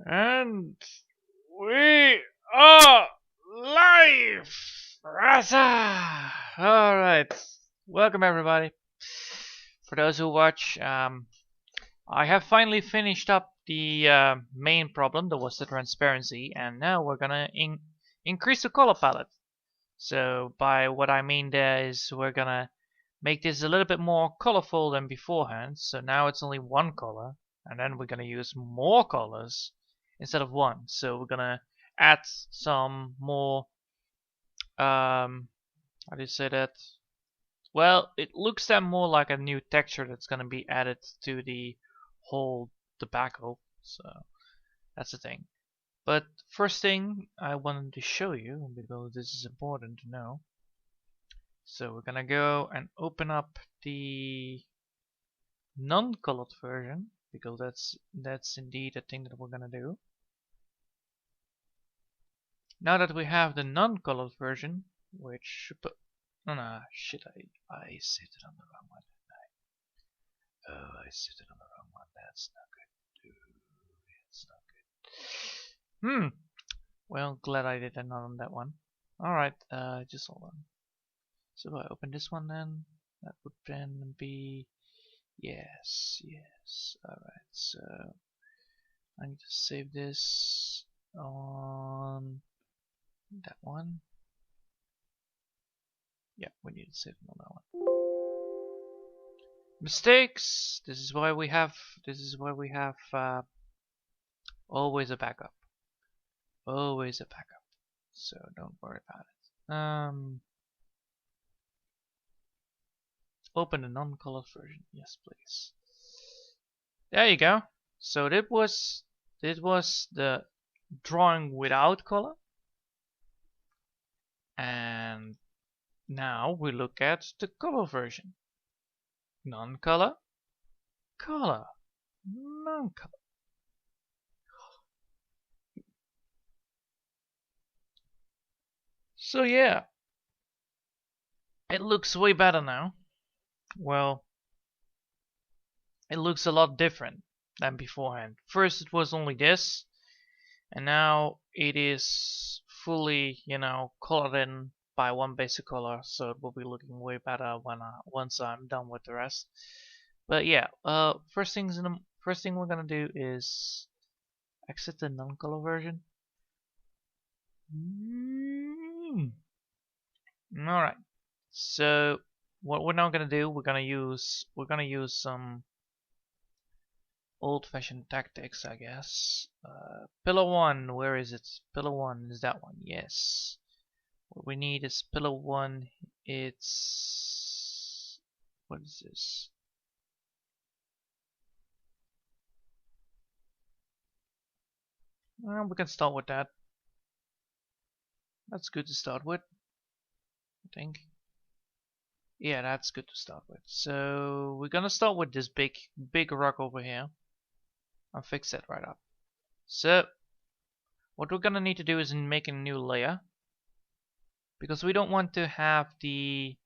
And we are live! Raza! Alright, welcome everybody. For those who watch, I have finally finished up the main problem, that was the transparency, and now we're gonna increase the color palette. So by what I mean there is we're gonna make this a little bit more colorful than beforehand. So now it's only one color, and then we're gonna use more colors instead of one. So we're gonna add some more how do you say that? Well, it looks then more like a new texture that's gonna be added to the whole tobacco. So that's the thing. But first thing I wanted to show you, because this is important to know. So we're gonna go and open up the non-colored version, because that's indeed a thing that we're gonna do. Now that we have the non-colored version, which no shit, I set it on the wrong one, didn't I? Oh, I set it on the wrong one. That's not good. It's not good. Well, glad I did not on that one. Alright, just hold on. So if I open this one, then that would then be yes. Alright, so I need to save this on that one. Yeah, we need to save it on that one. Mistakes. This is why we have always a backup. Always a backup. So don't worry about it. Open the non-colored version. Yes, please. There you go. So this was the drawing without color. And now we look at the color version. Non-color, color, non-color. So yeah, it looks way better now. Well, it looks a lot different than beforehand. First it was only this, and now it is fully, colored in by one basic color, so it will be looking way better when once I'm done with the rest. But yeah, first thing we're gonna do is exit the non-color version. Alright, so what we're now gonna do, we're gonna use some old-fashioned tactics, I guess. Pillar 1, where is it? Pillar 1 is that one, yes. What we need is pillar 1, it's... what is this? Well, we can start with that. That's good to start with, I think. Yeah, that's good to start with. So we're gonna start with this big rock over here. I'll fix that right up. So what we're gonna need to do is make a new layer, because we don't want to have the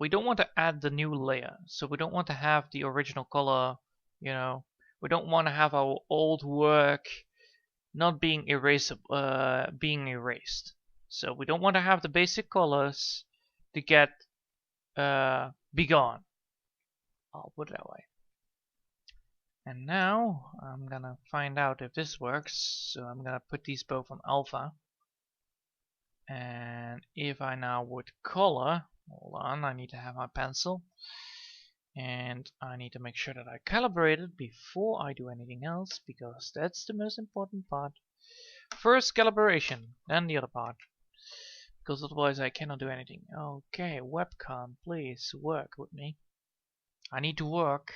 we don't want to add the new layer. So we don't want to have the original color, we don't want to have our old work not being erased. So we don't want to have the basic colors to get be gone. I'll put it that way. And now I'm gonna find out if this works. So I'm gonna put these both on alpha. And if I now would color, hold on, I need to have my pencil. And I need to make sure that I calibrate it before I do anything else, because that's the most important part. First calibration, then the other part, because otherwise I cannot do anything. Okay, webcam, please work with me. I need to work,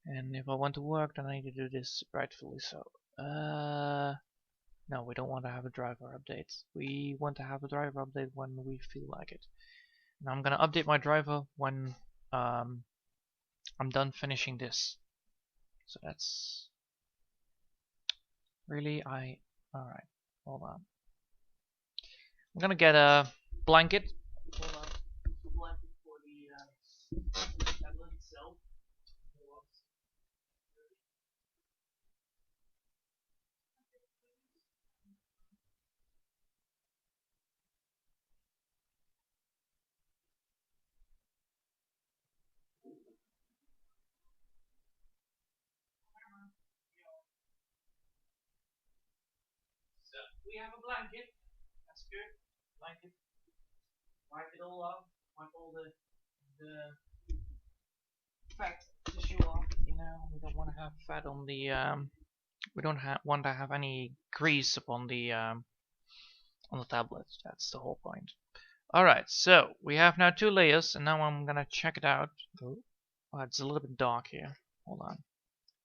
and if I want to work, then I need to do this rightfully so. No, we don't want to have a driver update. We want to have a driver update when we feel like it. And I'm gonna update my driver when I'm done finishing this. So that's really alright, hold on. I'm gonna get a blanket. Hold on. A blanket for the tablet itself. we have a blanket. That's good. Blanket. Wipe it all off. Wipe all the fat tissue off. You know, we don't want to have fat on the we don't want to have any grease upon the tablet. That's the whole point. Alright, so we have now 2 layers, and now I'm gonna check it out. Oh, it's a little bit dark here. Hold on.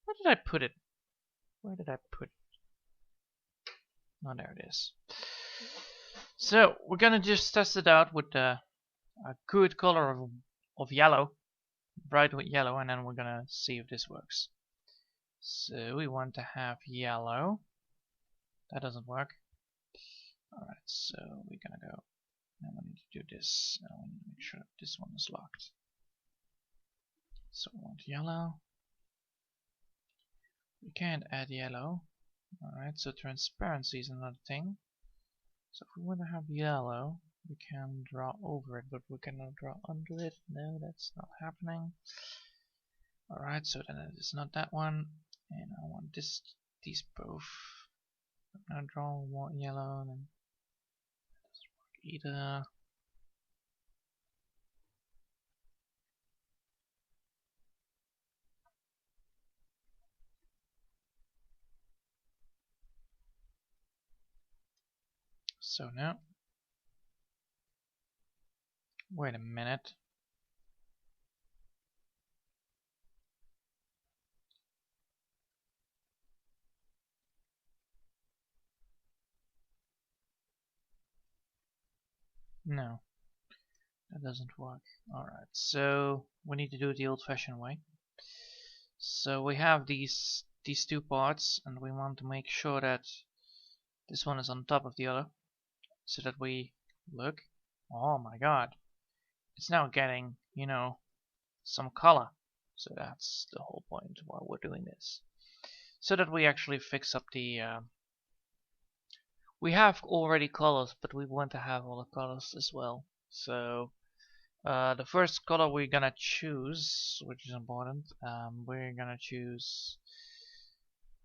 Where did I put it? Where did I put it? Oh, there it is. So we're gonna just test it out with a good color of yellow, bright yellow, and then we're gonna see if this works. So we want to have yellow. That doesn't work. Alright, so we're gonna go. Now we need to do this. I want to make sure that this one is locked. So we want yellow. We can't add yellow. Alright, so transparency is another thing. So if we want to have yellow, we can draw over it, but we cannot draw under it. No, that's not happening. Alright, so then it is not that one. And I want these both. I'm gonna draw one yellow, and then that doesn't work either. So now, wait a minute. No, that doesn't work. Alright, so we need to do it the old-fashioned way. So we have these 2 parts, and we want to make sure that this one is on top of the other, so that we look. Oh my god, it's now getting, you know, some color. So that's the whole point why we're doing this, so that we actually fix up the we have already colors, but we want to have all the colors as well. So the first color we're gonna choose, which is important, we're gonna choose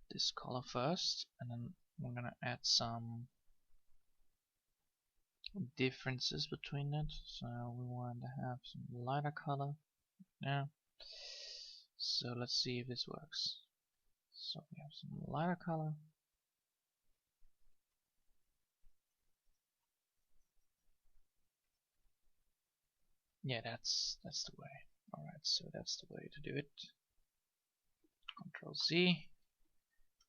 this color first, and then we're gonna add some differences between it. So we want to have some lighter color now. So let's see if this works. So we have some lighter color. Yeah, that's the way. Alright, so that's the way to do it. Control Z.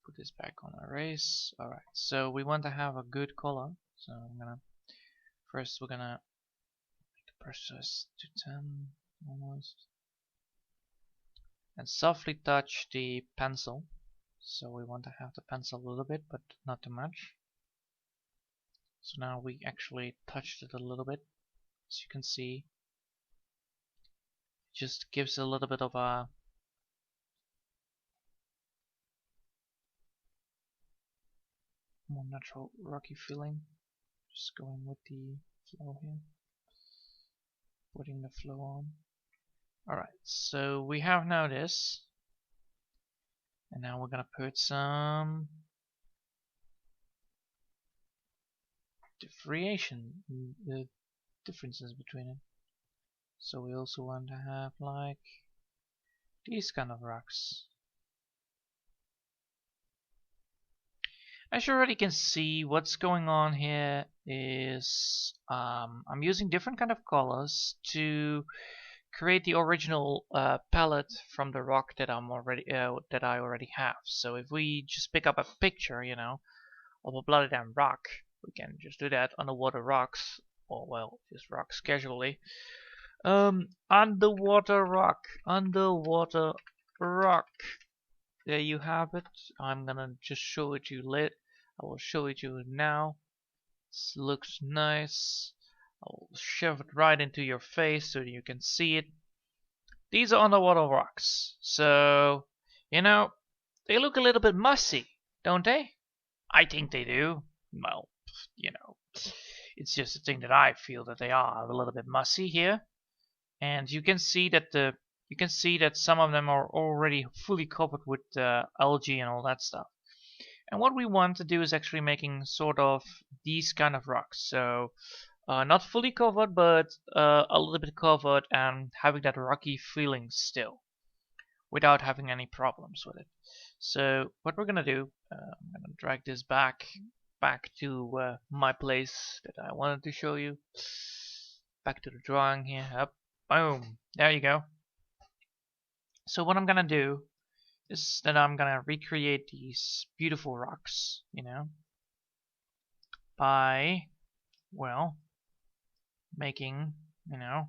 Put this back on erase. Alright, so we want to have a good color. So I'm gonna first we're gonna make the process to 10 almost. And softly touch the pencil. So we want to have the pencil a little bit, but not too much. So now we actually touched it a little bit. As you can see, it just gives a little bit of a more natural rocky feeling. Just going with the flow here. Putting the flow on. Alright, so we have now this. And now we're gonna put some the differences between it. So we also want to have like these kind of rocks. As you already can see, what's going on here is I'm using different kind of colors to create the original palette from the rock that that I already have. So if we just pick up a picture, you know, of a bloody damn rock, we can just do that. Underwater rocks, or well, just rocks casually. Underwater rock. There you have it. I'm gonna just show it to you later. I will show it to you now. It looks nice. I will shove it right into your face so you can see it. These are underwater rocks. So, you know, they look a little bit mussy, don't they? I think they do. Well, you know, it's just a thing that I feel that they are a little bit mussy here. And you can see that some of them are already fully covered with algae and all that stuff. And what we want to do is actually making sort of these kind of rocks. So not fully covered, but a little bit covered and having that rocky feeling still, without having any problems with it. So what we're gonna do, I'm gonna drag this back to my place that I wanted to show you. Back to the drawing here. Up, boom. There you go. So what I'm gonna do is that I'm gonna recreate these beautiful rocks, you know, by, well, making, you know,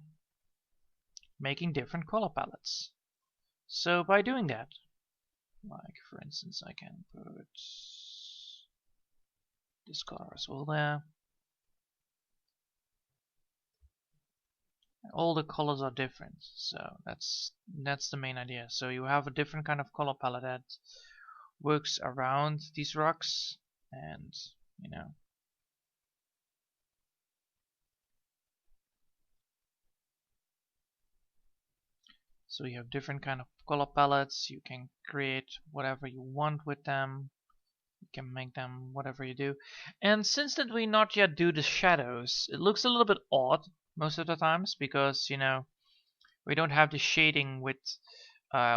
making different color palettes. So by doing that, like for instance, I can put this color as well there. All the colors are different, so that's the main idea. So you have a different kind of color palette that works around these rocks, and you know, so you have different kind of color palettes. You can create whatever you want with them. You can make them whatever you do. And since that we not yet do the shadows, it looks a little bit odd most of the times, because you know, we don't have the shading with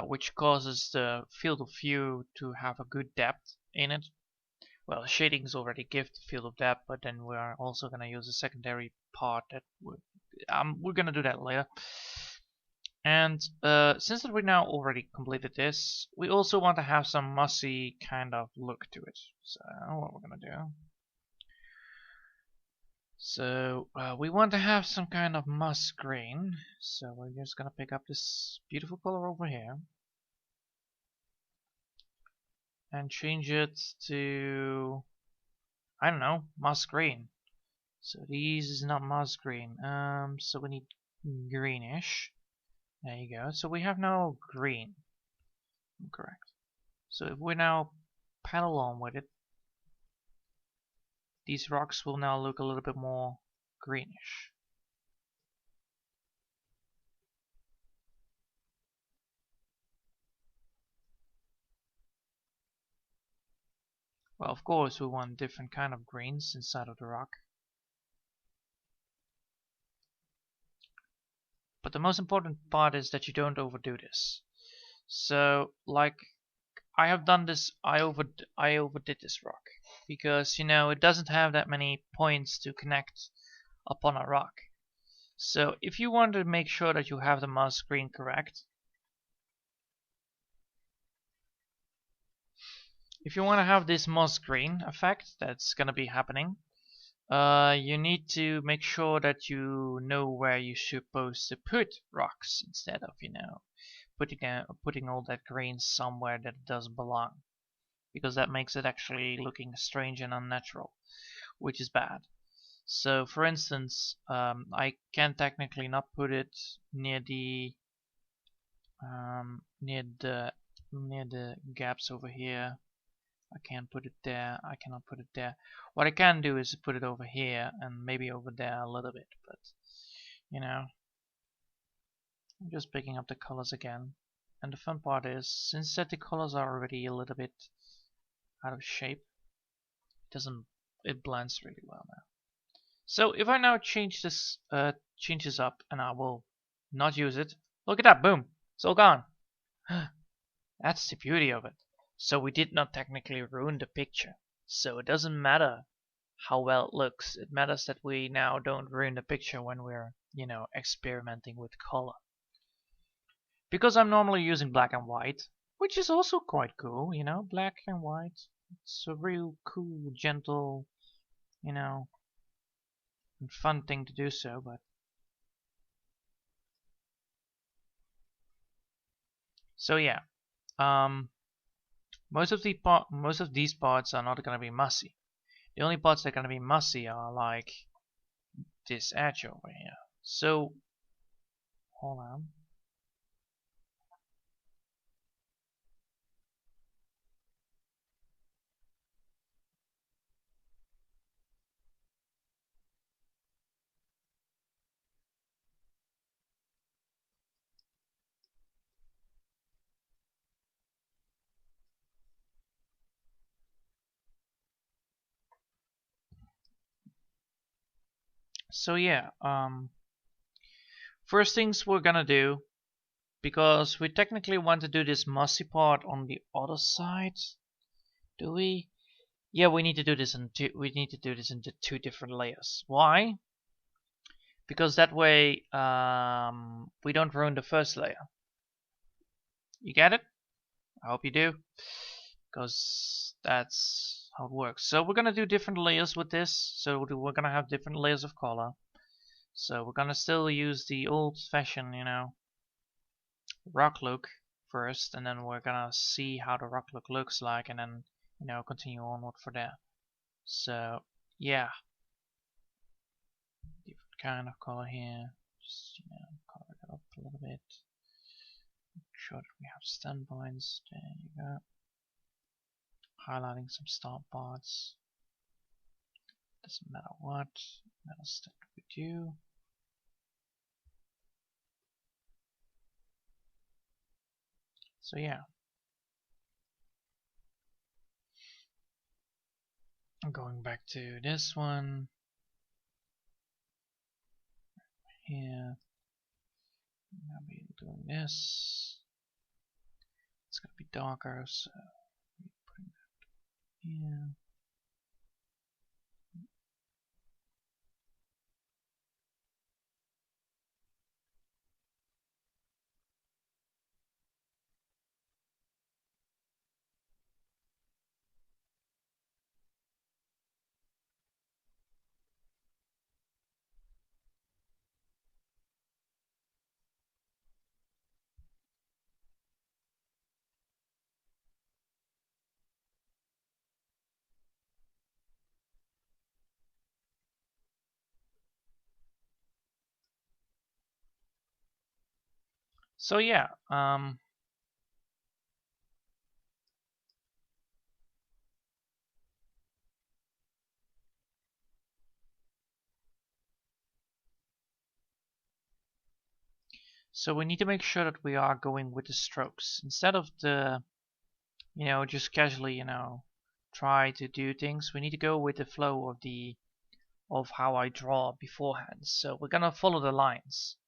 which causes the field of view to have a good depth in it. Well, shadings already give the field of depth, but then we are also going to use a secondary part that we're going to do that later. And since that we now already completed this, we also want to have some mossy kind of look to it. So what we're going to do, so we want to have some kind of moss green. So we're just going to pick up this beautiful color over here and change it to, I don't know, moss green. So these is not moss green. So we need greenish. There you go. So we have now green. Correct. So if we now paddle on with it, these rocks will now look a little bit more greenish. Well, of course, we want different kind of greens inside of the rock. But the most important part is that you don't overdo this. So, like, I have done this, I overdid this rock. Because, you know, it doesn't have that many points to connect upon a rock. So, if you want to make sure that you have the moss green correct, if you want to have this moss green effect that's going to be happening, you need to make sure that you know where you're supposed to put rocks instead of, you know, putting all that green somewhere that it doesn't belong, because that makes it actually looking strange and unnatural, which is bad. So, for instance, I can technically not put it near the near the gaps over here. I can't put it there, I cannot put it there. What I can do is put it over here and maybe over there a little bit, but you know, I'm just picking up the colors again. And the fun part is, since that the colors are already a little bit out of shape, it blends really well now. So if I now change this up, and I will not use it, look at that, boom, it's all gone. That's the beauty of it. So we did not technically ruin the picture. So it doesn't matter how well it looks. It matters that we now don't ruin the picture when we're, you know, experimenting with color. Because I'm normally using black and white, which is also quite cool, you know, black and white. It's a real cool, gentle, you know, and fun thing to do so, but so yeah. Most of these parts are not going to be messy. The only parts that are going to be messy are like this edge over here. So, hold on. So yeah, first things we're gonna do, because we technically want to do this mossy part on the other side. Do we? Yeah, we need to do this in two. We need to do this into two different layers. Why? Because that way we don't ruin the first layer. You get it? I hope you do, because that's how it works. So we're gonna do different layers with this. So we're gonna have different layers of color. So we're gonna still use the old-fashioned, rock look first, and then we're gonna see how the rock look looks like, and then continue onward for there. So yeah, different kind of color here. Just color it up a little bit. Make sure that we have standpoints. There you go. Highlighting some start parts. Doesn't matter what. That'll stick with you. So yeah. I'm going back to this one. Here. Now we're doing this. It's gonna be darker, so putting that here. So yeah, so we need to make sure that we are going with the strokes instead of the, just casually, try to do things. We need to go with the flow of how I draw beforehand. So we're gonna follow the lines.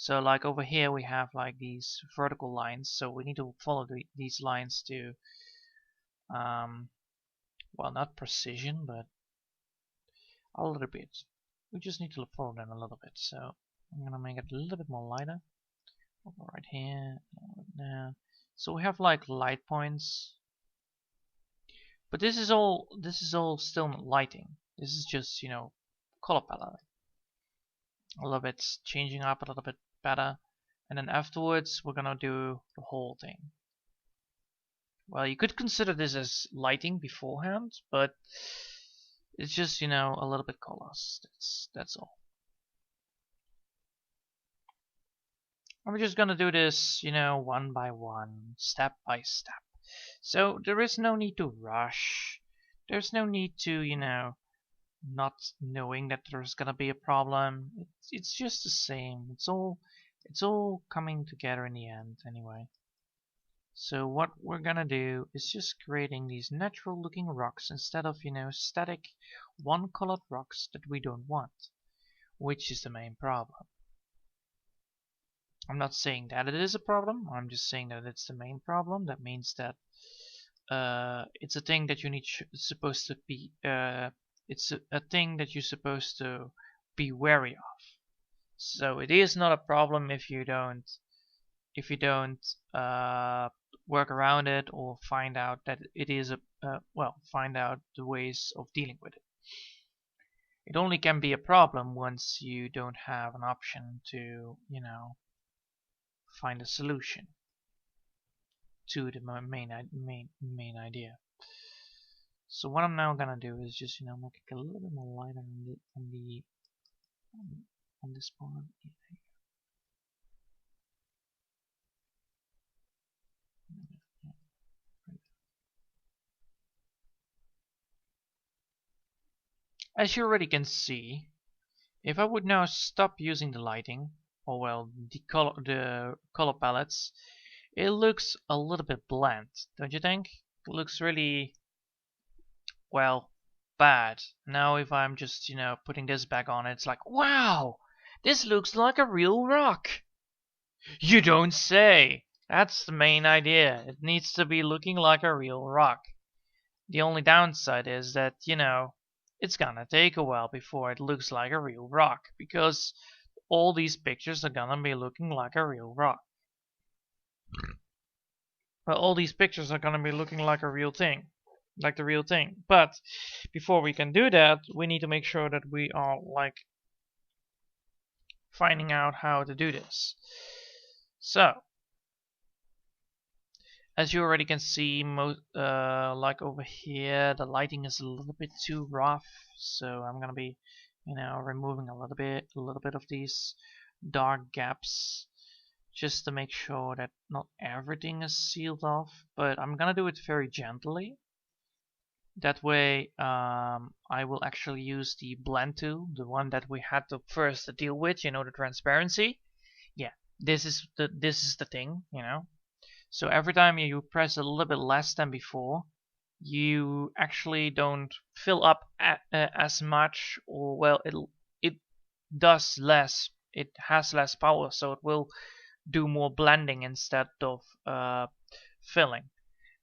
So like over here we have like these vertical lines. So we need to follow these lines to, well, not precision, but a little bit. We just need to follow them a little bit. So I'm gonna make it a little bit more lighter. Over right here, right there. So we have like light points. But this is all still not lighting. This is just, color palette. A little bit changing up a little bit better. And then afterwards we're gonna do the whole thing. Well, you could consider this as lighting beforehand, but it's just, a little bit colors. That's all. And we're just gonna do this, one by one, step by step. So there is no need to rush. There's no need to, not knowing that there's gonna be a problem. It's just the same. It's all coming together in the end anyway. So what we're gonna do is just creating these natural looking rocks instead of, static one colored rocks that we don't want, which is the main problem. I'm not saying that it is a problem, I'm just saying that it's the main problem. That means that it's a thing that supposed to be it's a thing that you're supposed to be wary of. So it is not a problem if you don't work around it or find out that it is find out the ways of dealing with it. It only can be a problem once you don't have an option to, find a solution to the main idea. So what I'm now gonna do is just, make it a little bit more lighter on this part. As you already can see, if I would now stop using the lighting, or well, the color palettes, it looks a little bit bland, don't you think? It looks really, well, bad. Now if I'm just, putting this back on, it's like, wow, this looks like a real rock. You don't say. That's the main idea. It needs to be looking like a real rock. The only downside is that, it's gonna take a while before it looks like a real rock, because all these pictures are gonna be looking like a real rock. Well, all these pictures are gonna be looking like a real thing. Like the real thing. But before we can do that, we need to make sure that we are like finding out how to do this. So, as you already can see, like over here, the lighting is a little bit too rough. So I'm gonna be, removing a little bit of these dark gaps, just to make sure that not everything is sealed off. But I'm gonna do it very gently. That way, I will actually use the blend tool, the one that we had to first deal with, the transparency. Yeah, this is the thing, So every time you press a little bit less than before, you actually don't fill up as much, or well, it does less. It has less power, so it will do more blending instead of filling,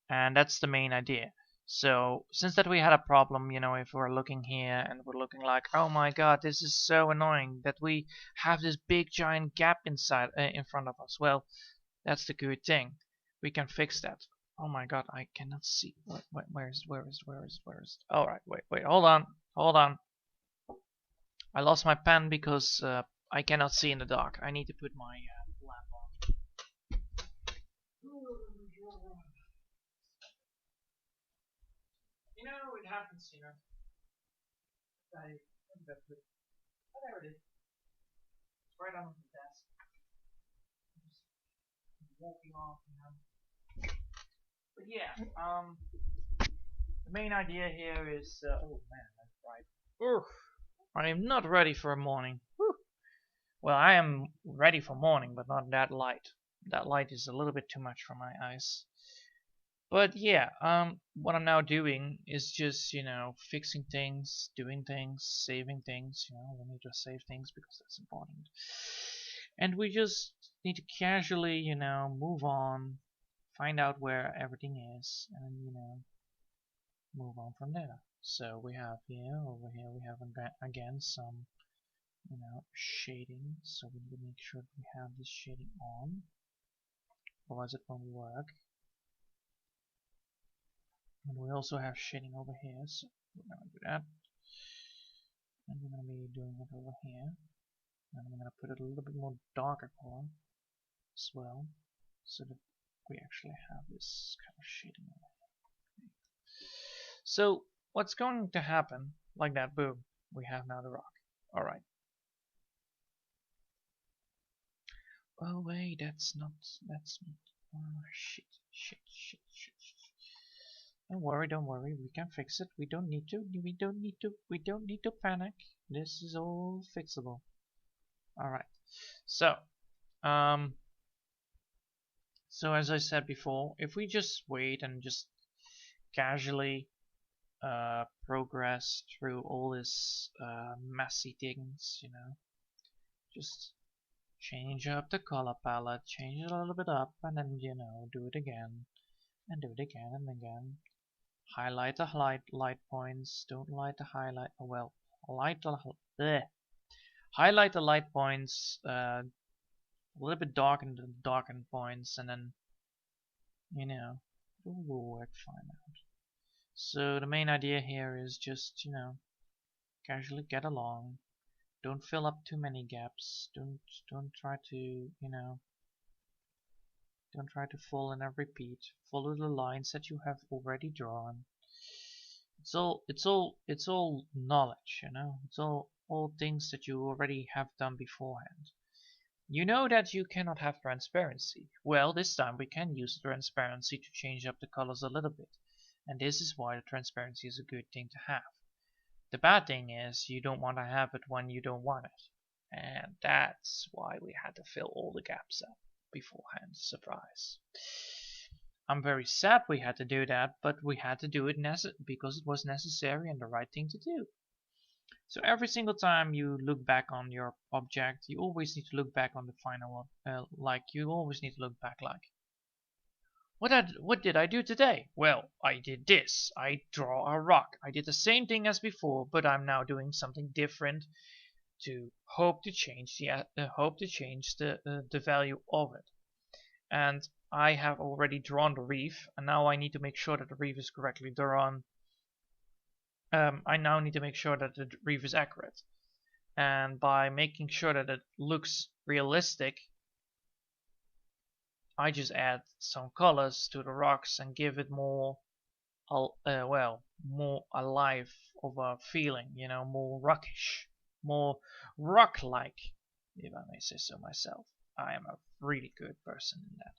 and that's the main idea. So since that we had a problem, if we're looking here and we're looking like, oh my god, this is so annoying that we have this big giant gap inside in front of us. Well, that's the good thing. We can fix that. Oh my god, I cannot see. Where is it? All right, wait, hold on. I lost my pen because I cannot see in the dark. I need to put my lamp on. It happens, Oh, there it is. It's right on the desk. Just walking off, But yeah, the main idea here is, oh man, that's right. Oof, I am not ready for a morning. Whew. Well, I am ready for morning, but not that light. That light is a little bit too much for my eyes. But yeah, what I'm now doing is just, fixing things, doing things, saving things. We need to save things because that's important. And we just need to casually, move on, find out where everything is, and, move on from there. So we have over here, we have again some, shading. So we need to make sure that we have this shading on, otherwise it won't work. And we also have shading over here, so we're gonna do that. And we're gonna be doing it over here. And I'm gonna put it a little bit more darker color as well, so that we actually have this kind of shading over here. Okay. So what's going to happen, like that, boom, we have now the rock. Alright. Oh wait, that's not, oh shit. Don't worry, we can fix it. We don't need to panic. This is all fixable. Alright. So as I said before, if we just wait and just casually progress through all this messy things, just change up the color palette, change it a little bit up, and then, do it again, and do it again and again. Highlight the light points. Don't light the highlight. Oh, well, highlight the light points. A little bit darken the darkened points, and then it will work fine out. So the main idea here is just casually get along. Don't fill up too many gaps. Don't try to don't try to fall in and repeat. Follow the lines that you have already drawn. It's all knowledge, It's all things that you already have done beforehand. You know that you cannot have transparency. Well, this time we can use transparency to change up the colors a little bit. And this is why the transparency is a good thing to have. The bad thing is you don't want to have it when you don't want it. And that's why we had to fill all the gaps up beforehand. Surprise. I'm very sad we had to do that, but we had to do it because it was necessary and the right thing to do. So every single time you look back on your object, you always need to look back on the final one. You always need to look back like, what did I do today? Well, I did this. I draw a rock. I did the same thing as before, but I'm now doing something different to hope to change the value of it. And I have already drawn the reef, and now I need to make sure that the reef is correctly drawn. I now need to make sure that the reef is accurate, and by making sure that it looks realistic, I just add some colors to the rocks and give it more more alive of a feeling, more rockish, more rock-like, if I may say so myself. I am a really good person in that.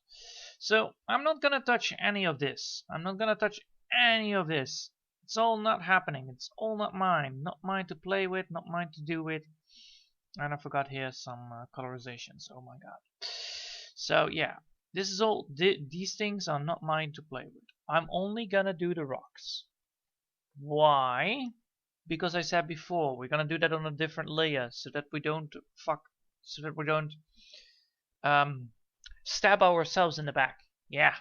So I'm not gonna touch any of this. I'm not gonna touch any of this. It's all not happening. It's all not mine. Not mine to play with, not mine to do with. And I forgot here some colorizations. Oh my god. So yeah, this is all. These things are not mine to play with. I'm only gonna do the rocks. Why? Because I said before, we're gonna do that on a different layer so that we don't stab ourselves in the back. Yeah,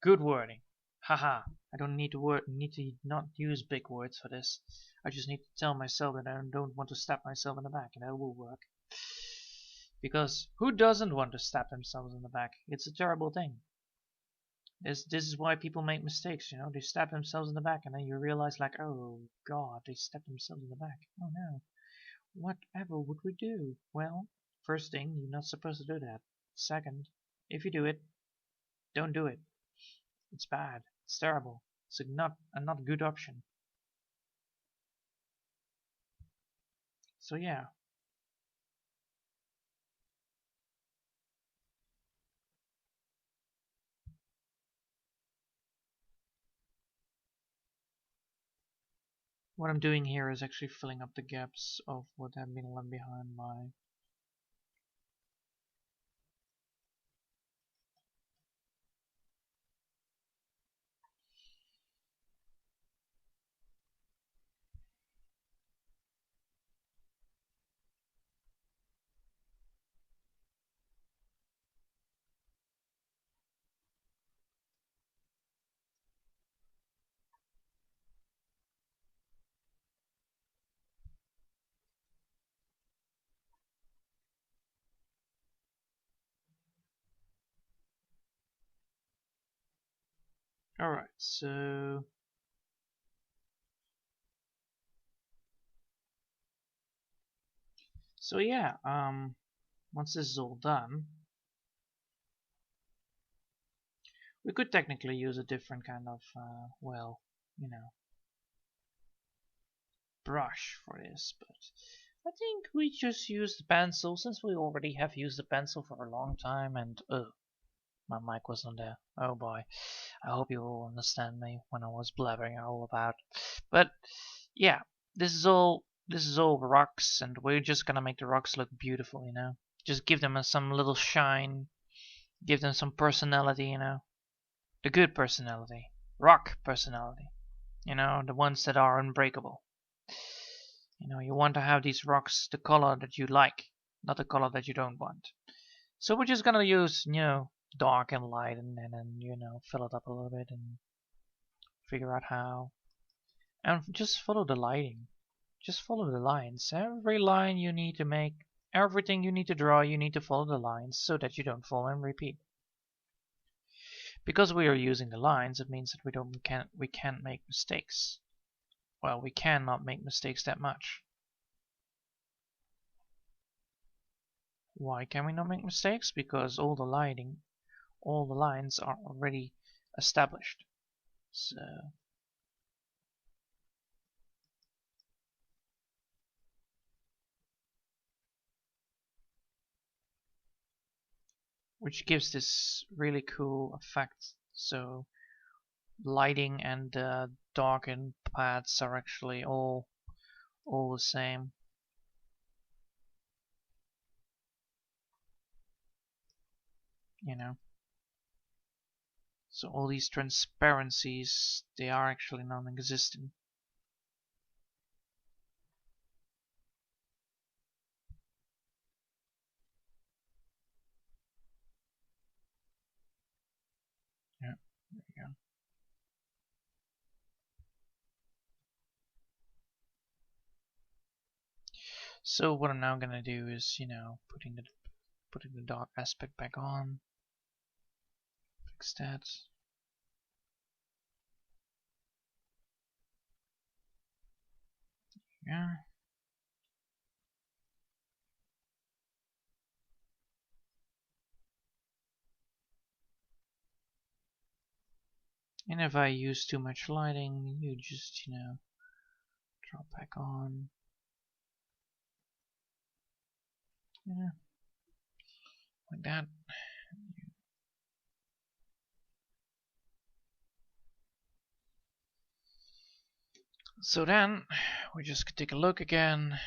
good wording. Haha, I don't need to not use big words for this. I just need to tell myself that I don't want to stab myself in the back, and that will work. Because who doesn't want to stab themselves in the back? It's a terrible thing. This is why people make mistakes, they stab themselves in the back and then you realize like, oh god, they stabbed themselves in the back. Oh no. Whatever would we do? Well, first thing, you're not supposed to do that. Second, if you do it, don't do it. It's bad. It's terrible. It's not a good option. So yeah. What I'm doing here is actually filling up the gaps of what have been left behind by Alright, so yeah, once this is all done, we could technically use a different kind of, brush for this, but I think we just use the pencil since we already have used the pencil for a long time. And my mic wasn't there. Oh boy, I hope you all understand me when I was blabbering all about. But yeah, this is all rocks, and we're just gonna make the rocks look beautiful, Just give them some little shine, give them some personality, the good personality, rock personality, the ones that are unbreakable. You want to have these rocks the color that you like, not the color that you don't want. So we're just gonna use, dark and light, and then, fill it up a little bit and figure out how. And just follow the lighting. Just follow the lines. Every line you need to make, everything you need to draw, you need to follow the lines so that you don't fall and repeat. Because we are using the lines, it means that we can't make mistakes. Well, we cannot make mistakes that much. Why can we not make mistakes? Because all the lines are already established. So which gives this really cool effect. So lighting and darkened paths are actually all the same. So all these transparencies, they are actually non-existent. Yeah, there you go. So what I'm now gonna do is, you know, putting the dark aspect back on. Fix that. Yeah. And if I use too much lighting, you just, you know, drop back on. Yeah, like that. So then, we just take a look again.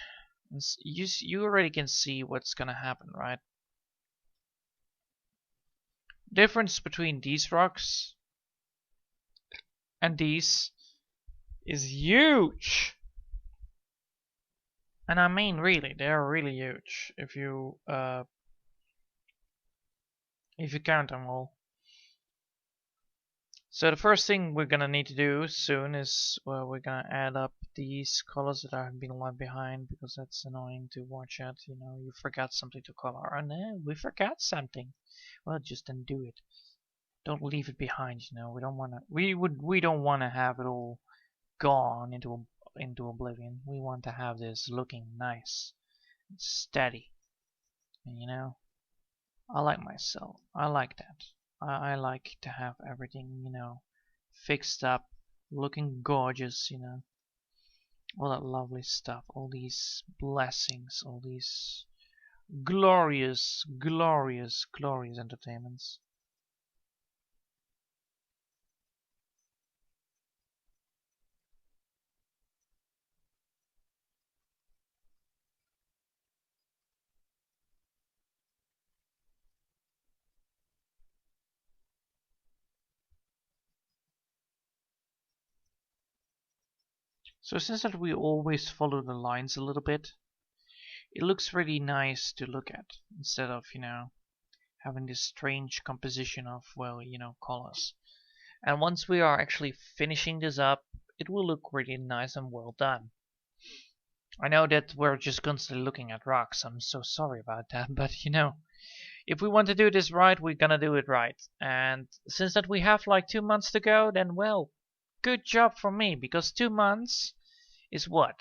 And you already can see what's gonna happen, right? Difference between these rocks and these is huge. And I mean really, they're really huge if you count them all. So the first thing we're gonna need to do soon is, well, we're gonna add up these colors that have been left behind, because that's annoying to watch at. You know, you forgot something to color. Oh no, we forgot something. Well, just undo it. Don't leave it behind. You know, we don't wanna. We don't wanna have it all gone into oblivion. We want to have this looking nice and steady. And you know, I like myself. I like that. I like to have everything, you know, fixed up, looking gorgeous, you know. All that lovely stuff, all these blessings, all these glorious, glorious, glorious entertainments. So since that we always follow the lines a little bit, it looks really nice to look at, instead of, you know, having this strange composition of, well, you know, colors. And once we are actually finishing this up, it will look really nice and well done. I know that we're just constantly looking at rocks. I'm so sorry about that, but you know, if we want to do this right, we're gonna do it right. And since that we have like 2 months to go, then well, good job for me, because 2 months is what?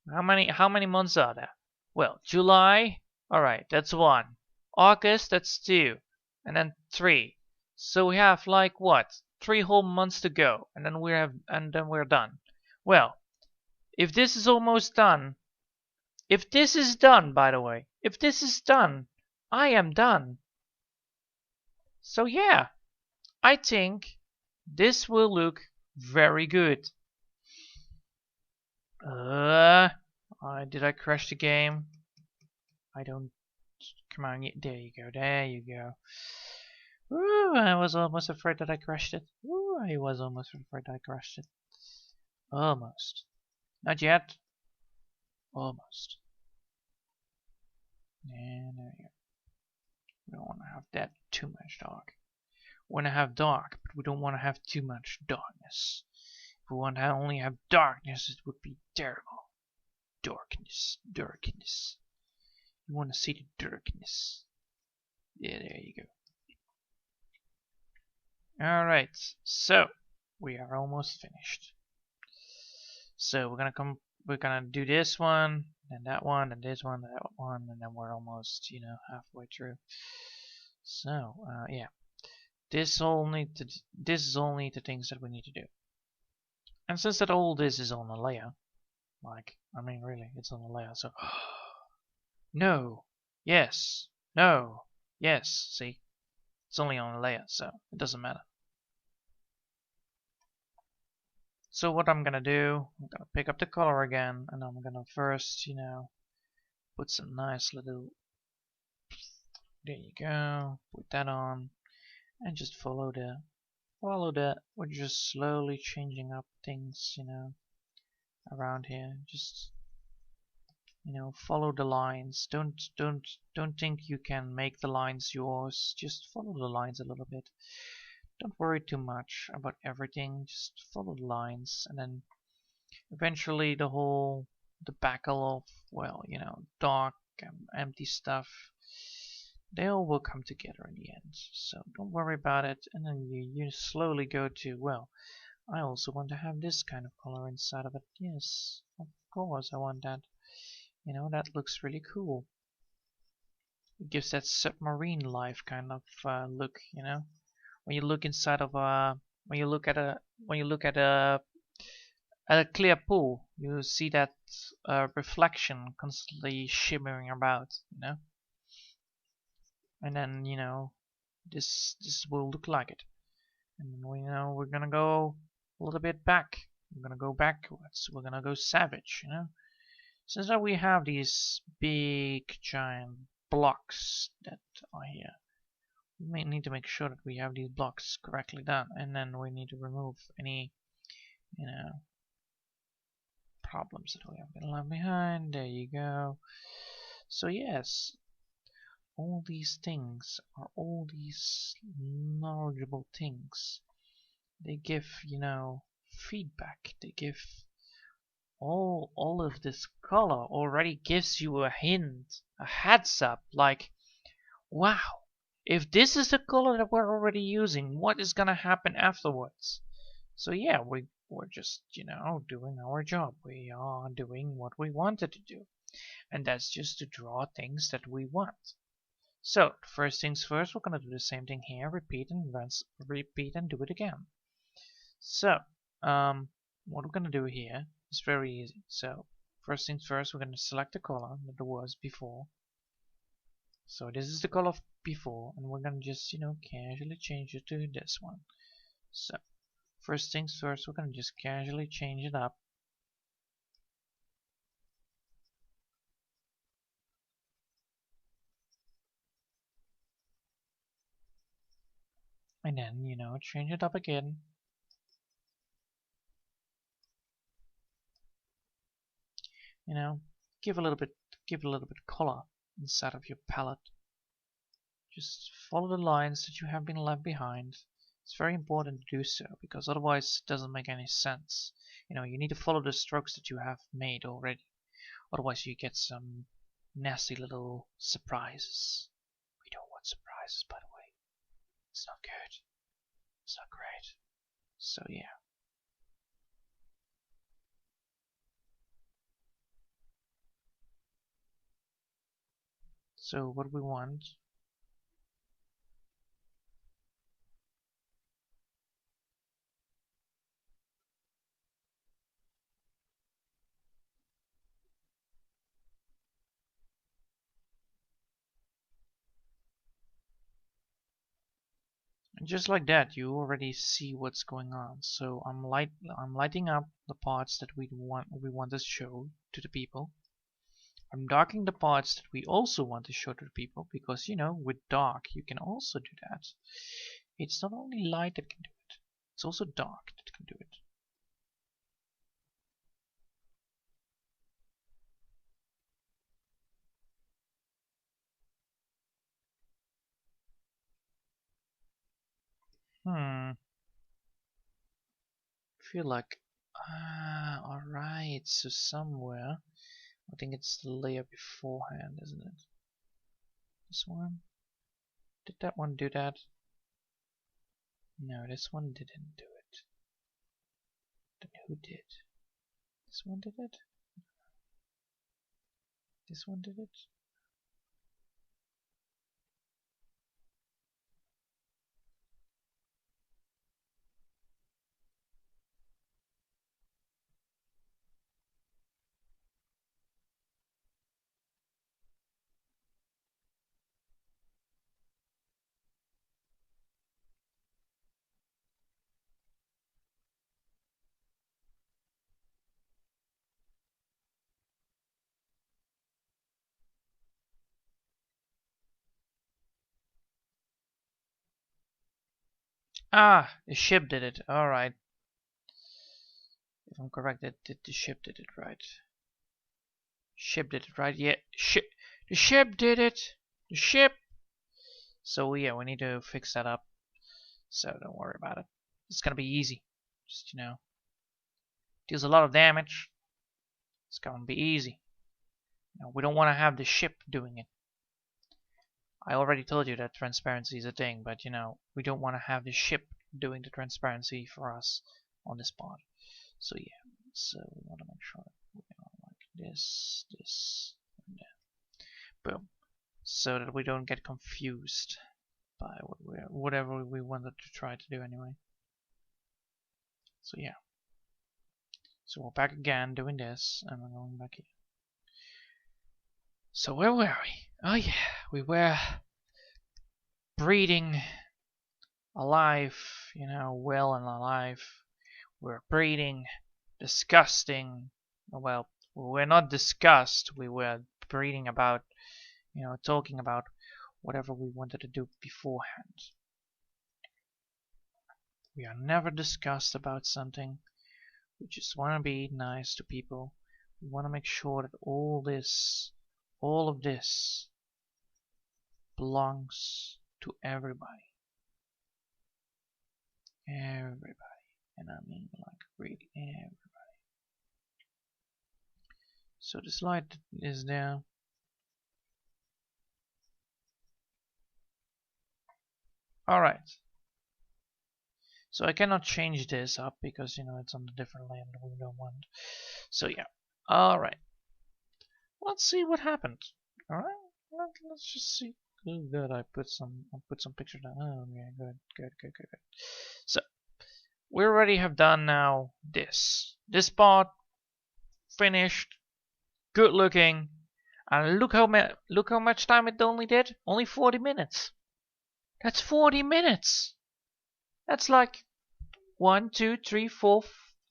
How many months are there? Well, July, alright, that's one. August, that's two. And then three. So we have like what? 3 whole months to go, and then we're done. Well, if this is almost done, if this is done, by the way, if this is done, I am done. So yeah, I think this will look very good. Did I crash the game? I don't. Come on, there you go, there you go. Ooh, I was almost afraid that I crashed it. Ooh, I was almost afraid I crashed it. Almost. Not yet. Almost. And there you go. We don't want to have that too much dark. We want to have dark, but we don't want to have too much darkness. If we want to only have darkness, it would be terrible. Darkness, darkness. You want to see the darkness. Yeah, there you go. Alright, so we are almost finished. So we're gonna do this one, then that one, and this one, that one, and then we're almost, you know, halfway through. So, yeah. This is only the things that we need to do. And since that all this is on a layer, like, I mean really, it's on a layer, so no, yes, no, yes, see? It's only on a layer, so it doesn't matter. So what I'm gonna do, I'm gonna pick up the color again, and I'm gonna first, you know, put some nice little, there you go, put that on, and just follow the follow the. We're just slowly changing up things, around here. Just follow the lines. Don't think you can make the lines yours. Just follow the lines a little bit. Don't worry too much about everything. Just follow the lines, and then eventually the backle of, well, dark and empty stuff, they all will come together in the end. So don't worry about it. And then you slowly go to, well, I also want to have this kind of color inside of it. Yes, of course I want that. That looks really cool. It gives that submarine life kind of look, when you look inside of when you look at a clear pool, you see that reflection constantly shimmering about, and then this will look like it. And we're gonna go a little bit back. We're gonna go backwards. We're gonna go savage, Since that we have these big giant blocks that are here, we may need to make sure that we have these blocks correctly done, and then we need to remove any, problems that we have been left behind. There you go. So yes, all these things are all these knowledgeable things. They give, feedback. They give all of this color already gives you a hint, a heads up, like, wow, if this is the color that we're already using, what is gonna happen afterwards? So yeah, we're just, doing our job. We are doing what we wanted to do. And that's just to draw things that we want. So, first things first, we're going to do the same thing here. Repeat and do it again. So, what we're going to do here is very easy. So, first things first, we're going to select the color that was before. So, this is the color before, and we're going to just, casually change it to this one. So, first things first, we're going to just casually change it up. And then, change it up again. Give a little bit color inside of your palette. Just follow the lines that you have been left behind. It's very important to do so, because otherwise it doesn't make any sense. You need to follow the strokes that you have made already. Otherwise you get some nasty little surprises. We don't want surprises, by the way. It's not good. It's not great. So yeah. So what we want, and just like that, you already see what's going on. So I'm lighting up the parts that we want to show to the people. I'm darkening the parts that we also want to show to the people, because with dark you can also do that. It's not only light that can do it, it's also dark that can do it. I feel like, alright, so somewhere, I think it's the layer beforehand, isn't it? This one? Did that one do that? No, this one didn't do it. Then who did? This one did it? This one did it? Ah, the ship did it. Alright. If I'm correct, the ship did it right. Ship did it right. Yeah, the ship did it. The ship. So yeah, we need to fix that up. So don't worry about it. It's gonna be easy. Just, you know, deals a lot of damage. It's gonna be easy. You know, we don't want to have the ship doing it. I already told you that transparency is a thing, but you know, we don't want to have the ship doing the transparency for us on this part. So yeah, so we want to make sure we are like this, and that. Boom. So that we don't get confused by whatever we wanted to try to do anyway. So yeah. So we're back again doing this, and we're going back here. So where were we? Oh yeah, we were breeding alive, you know, well and alive. We're breeding disgusting. Well, we're not disgust. We were breeding about, you know, talking about whatever we wanted to do beforehand. We are never discussed about something. We just want to be nice to people. We want to make sure that all of this belongs to everybody. Everybody. And I mean like really everybody. So this light is there. Alright. So I cannot change this up because, you know, it's on a different layer that we don't want. So yeah. Alright. Let's see what happened. Alright? Let's just see. Oh, good, I put some pictures down. Oh yeah, good. So we already have done now this. This part finished. Good looking. And look how much time it only did? Only 40 minutes. That's 40 minutes. That's like 1, 2, 3, 4.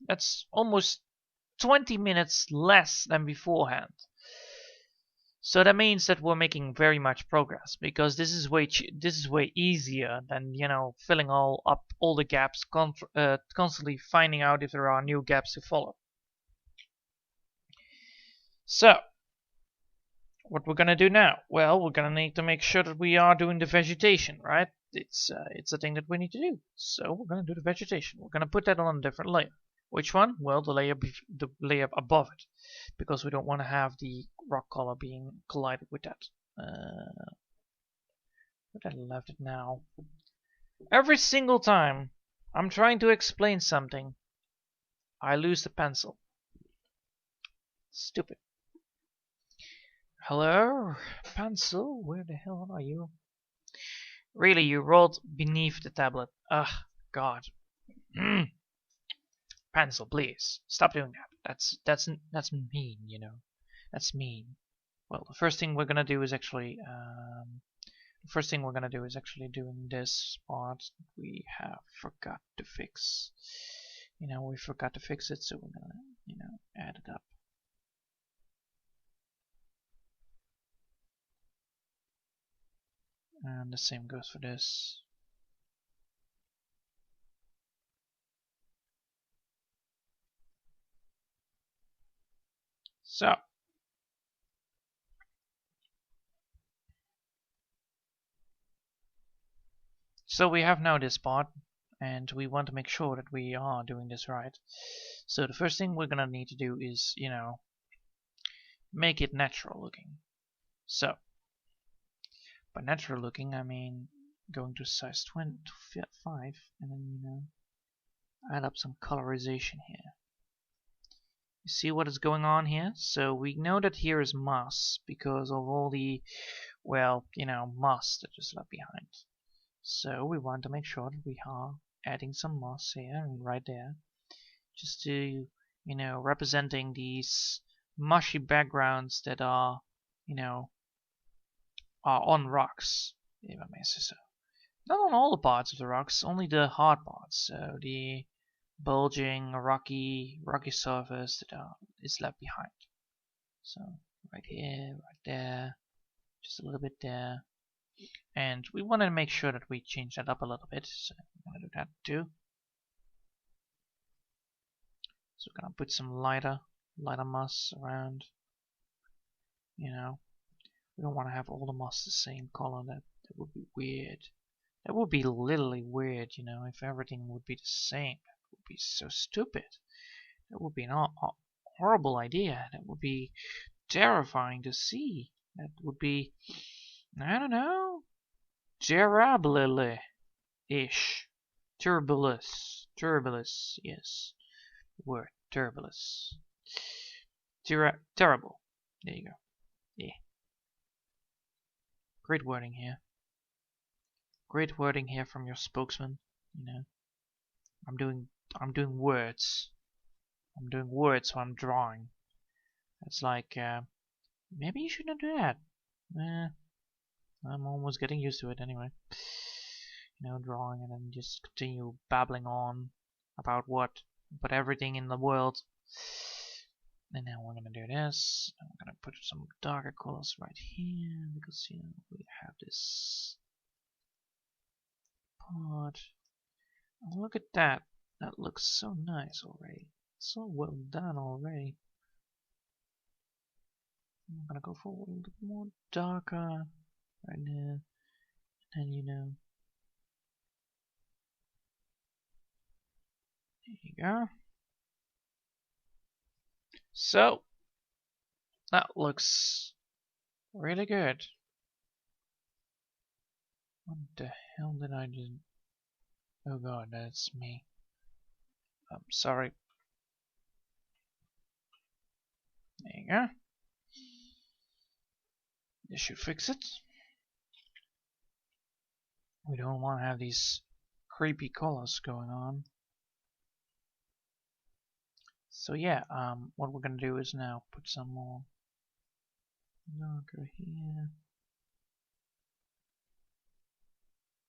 That's almost 20 minutes less than beforehand. So that means that we're making very much progress because this is way easier than, you know, filling up all the gaps, constantly finding out if there are new gaps to follow. So what we're gonna do now? Well, we're gonna need to make sure that we are doing the vegetation, right? It's a thing that we need to do. So we're gonna do the vegetation. We're gonna put that on a different layer. Which one? Well, the layer above it, because we don't want to have the rock color being collided with that. But I left it now. Every single time I'm trying to explain something, I lose the pencil. Stupid. Hello, pencil. Where the hell are you? Really, you rolled beneath the tablet. Ugh, God. Pencil, please stop doing that. That's mean, you know. That's mean. Well, the first thing we're gonna do is actually doing this part we have forgot to fix. You know, we forgot to fix it, so we're gonna, you know, add it up. And the same goes for this. So we have now this part, and we want to make sure that we are doing this right. So the first thing we're gonna need to do is, you know, make it natural looking. So by natural looking, I mean going to size 25 and then, you know, add up some colorization here. You see what is going on here? So we know that here is moss because of all the, well, you know, moss that is left behind. So we want to make sure that we are adding some moss here and right there, just to, you know, representing these mushy backgrounds that are, you know, are on rocks, if I may say so. Not on all the parts of the rocks, only the hard parts. So the bulging, rocky surface that is left behind. So right here, right there, just a little bit there. And we want to make sure that we change that up a little bit, so I'm going to do that too. So we're going to put some lighter moss around. You know, we don't want to have all the moss the same color. That would be weird. That would be literally weird, you know, if everything would be the same. That would be so stupid. That would be an horrible idea. That would be terrifying to see. That would be, I don't know, terrible-ish. Turbulous, yes. The word, turbulous. Terrible. There you go. Yeah. Great wording here. Great wording here from your spokesman, you know. I'm doing words. I'm doing words while I'm drawing. It's like, maybe you shouldn't do that. I'm almost getting used to it anyway. You know, drawing and then just continue babbling on about everything in the world. And now we're gonna do this. And we're gonna put some darker colors right here because, you know, we have this part. Oh, look at that. That looks so nice already. So well done already. I'm gonna go for a little bit more darker right now. And you know. There you go. So that looks really good. What the hell did I do? Oh god, that's me. I'm sorry. There you go. This should fix it. We don't want to have these creepy colors going on. So yeah, what we're gonna do is now put some more darker here.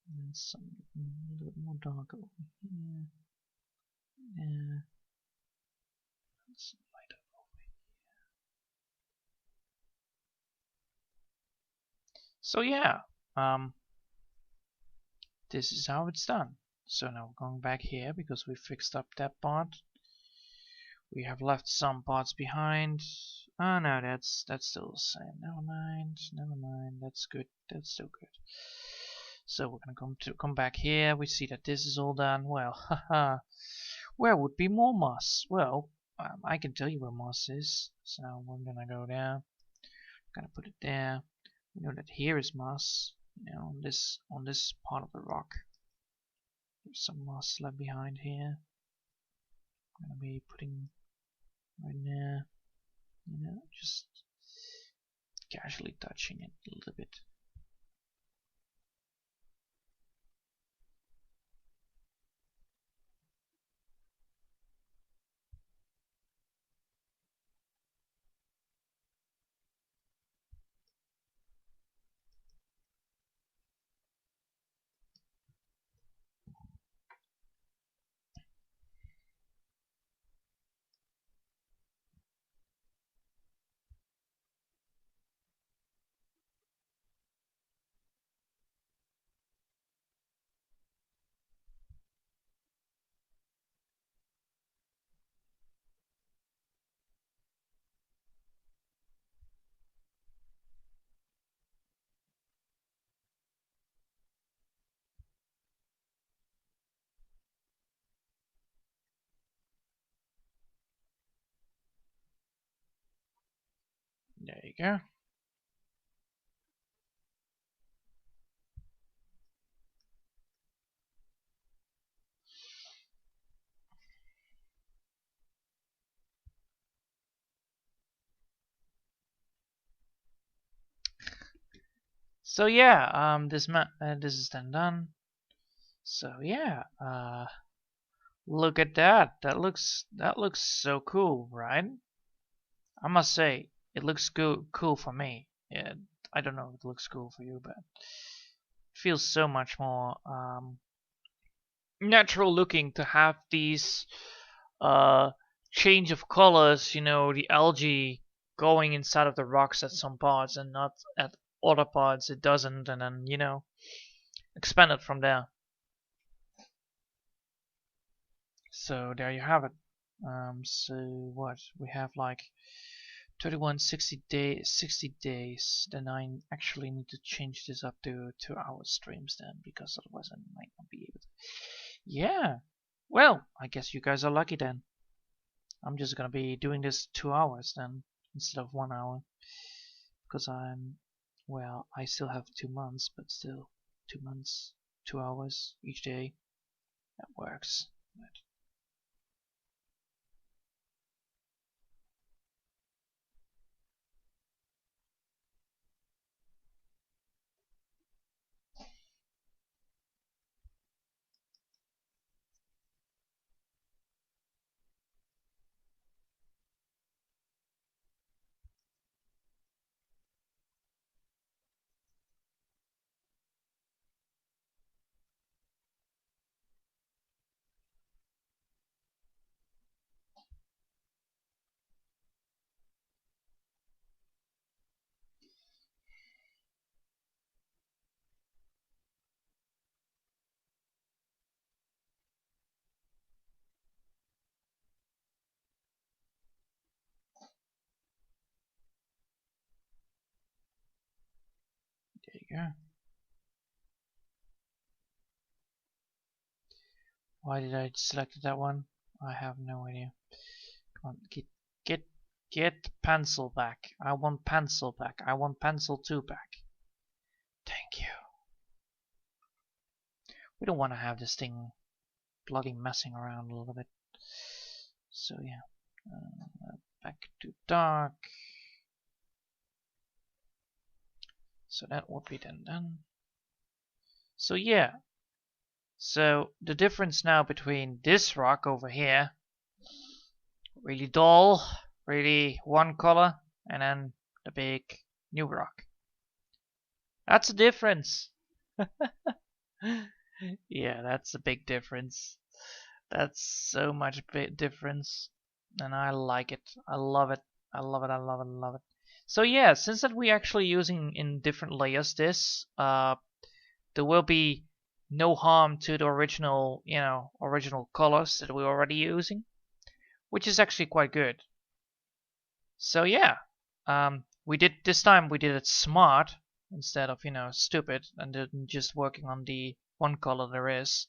And some a little bit more darker over here. Yeah. And some lighter over here. So yeah, this is how it's done. So now we're going back here because we fixed up that part. We have left some parts behind. Oh no, that's still the same. Never mind. That's good. That's still good. So we're gonna come back here. We see that this is all done. Well, haha. Where would be more moss? Well, I can tell you where moss is. So we're gonna go there. Gonna put it there. We know that here is moss. You know, on this part of the rock. There's some moss left behind here. I'm gonna be putting right there. You know, just casually touching it a little bit. There you go. So yeah, this is then done. So yeah, look at that. That looks so cool, right? I must say, it looks cool for me. Yeah, I don't know if it looks cool for you, but it feels so much more natural looking to have these change of colors. You know, the algae going inside of the rocks at some parts and not at other parts it doesn't, and then, you know, expand it from there. So there you have it. So what we have, like 31, 60 days. Then I actually need to change this up to 2-hour streams then, because otherwise I might not be able to. Yeah. Well, I guess you guys are lucky then. I'm just gonna be doing this 2 hours then instead of 1 hour, because well, I still have 2 months, but still 2 months, 2 hours each day. That works. But there you go. Why did I select that one? I have no idea. Come on, get pencil back. I want pencil back. I want pencil 2 back. Thank you. We don't want to have this thing bloody messing around a little bit. So yeah, back to dark. So that would be then done. So yeah, so the difference now between this rock over here, really dull, really one color, and then the big new rock. That's a difference. Yeah, that's a big difference. That's so much big difference, and I like it. I love it. I love it. I love it. I love it. So yeah, since that we're actually using in different layers this, there will be no harm to the original, you know, original colors that we're already using, which is actually quite good. So yeah, we did this time. We did it smart instead of, you know, stupid and then just working on the one color there is.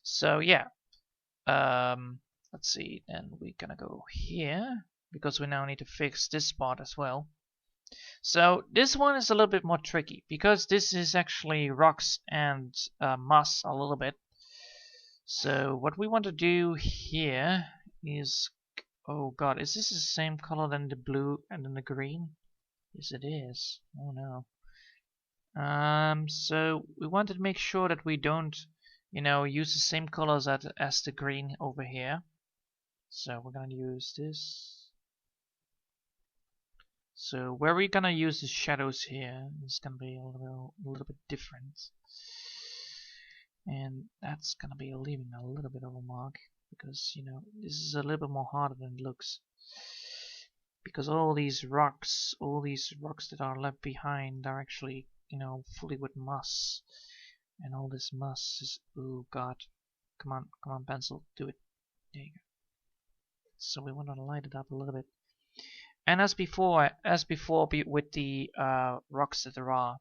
So yeah, let's see. Then we're gonna go here because we now need to fix this part as well. So this one is a little bit more tricky because this is actually rocks and moss a little bit. So what we want to do here is, oh god, is this the same color than the blue and then the green? Yes, it is. Oh no. So we wanted to make sure that we don't, you know, use the same colors as the green over here. So we're gonna use this. So where we're gonna use the shadows here is gonna be a little bit different. And that's gonna be leaving a little bit of a mark because, you know, this is a little bit more harder than it looks. Because all these rocks that are left behind are actually, you know, fully with moss. And all this moss is, oh god. Come on, pencil, do it. There you go. So we want to light it up a little bit. And as before with the rocks that there are,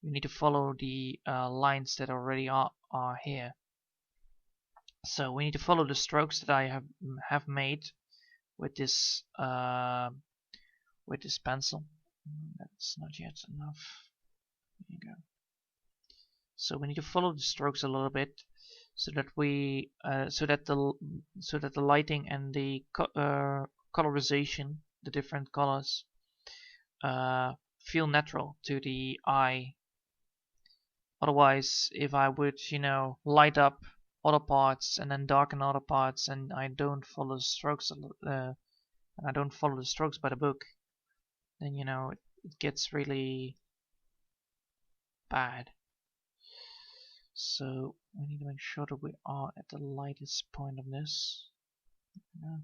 you need to follow the lines that already are here. So we need to follow the strokes that I have made with this pencil. That's not yet enough. There you go. So we need to follow the strokes a little bit, so that we so that the lighting and the colorization, the different colors, feel natural to the eye. Otherwise, if I would, you know, light up other parts and then darken other parts, and I don't follow the strokes, and I don't follow the strokes by the book, then, you know, it gets really bad. So we need to make sure that we are at the lightest point of this. Yeah.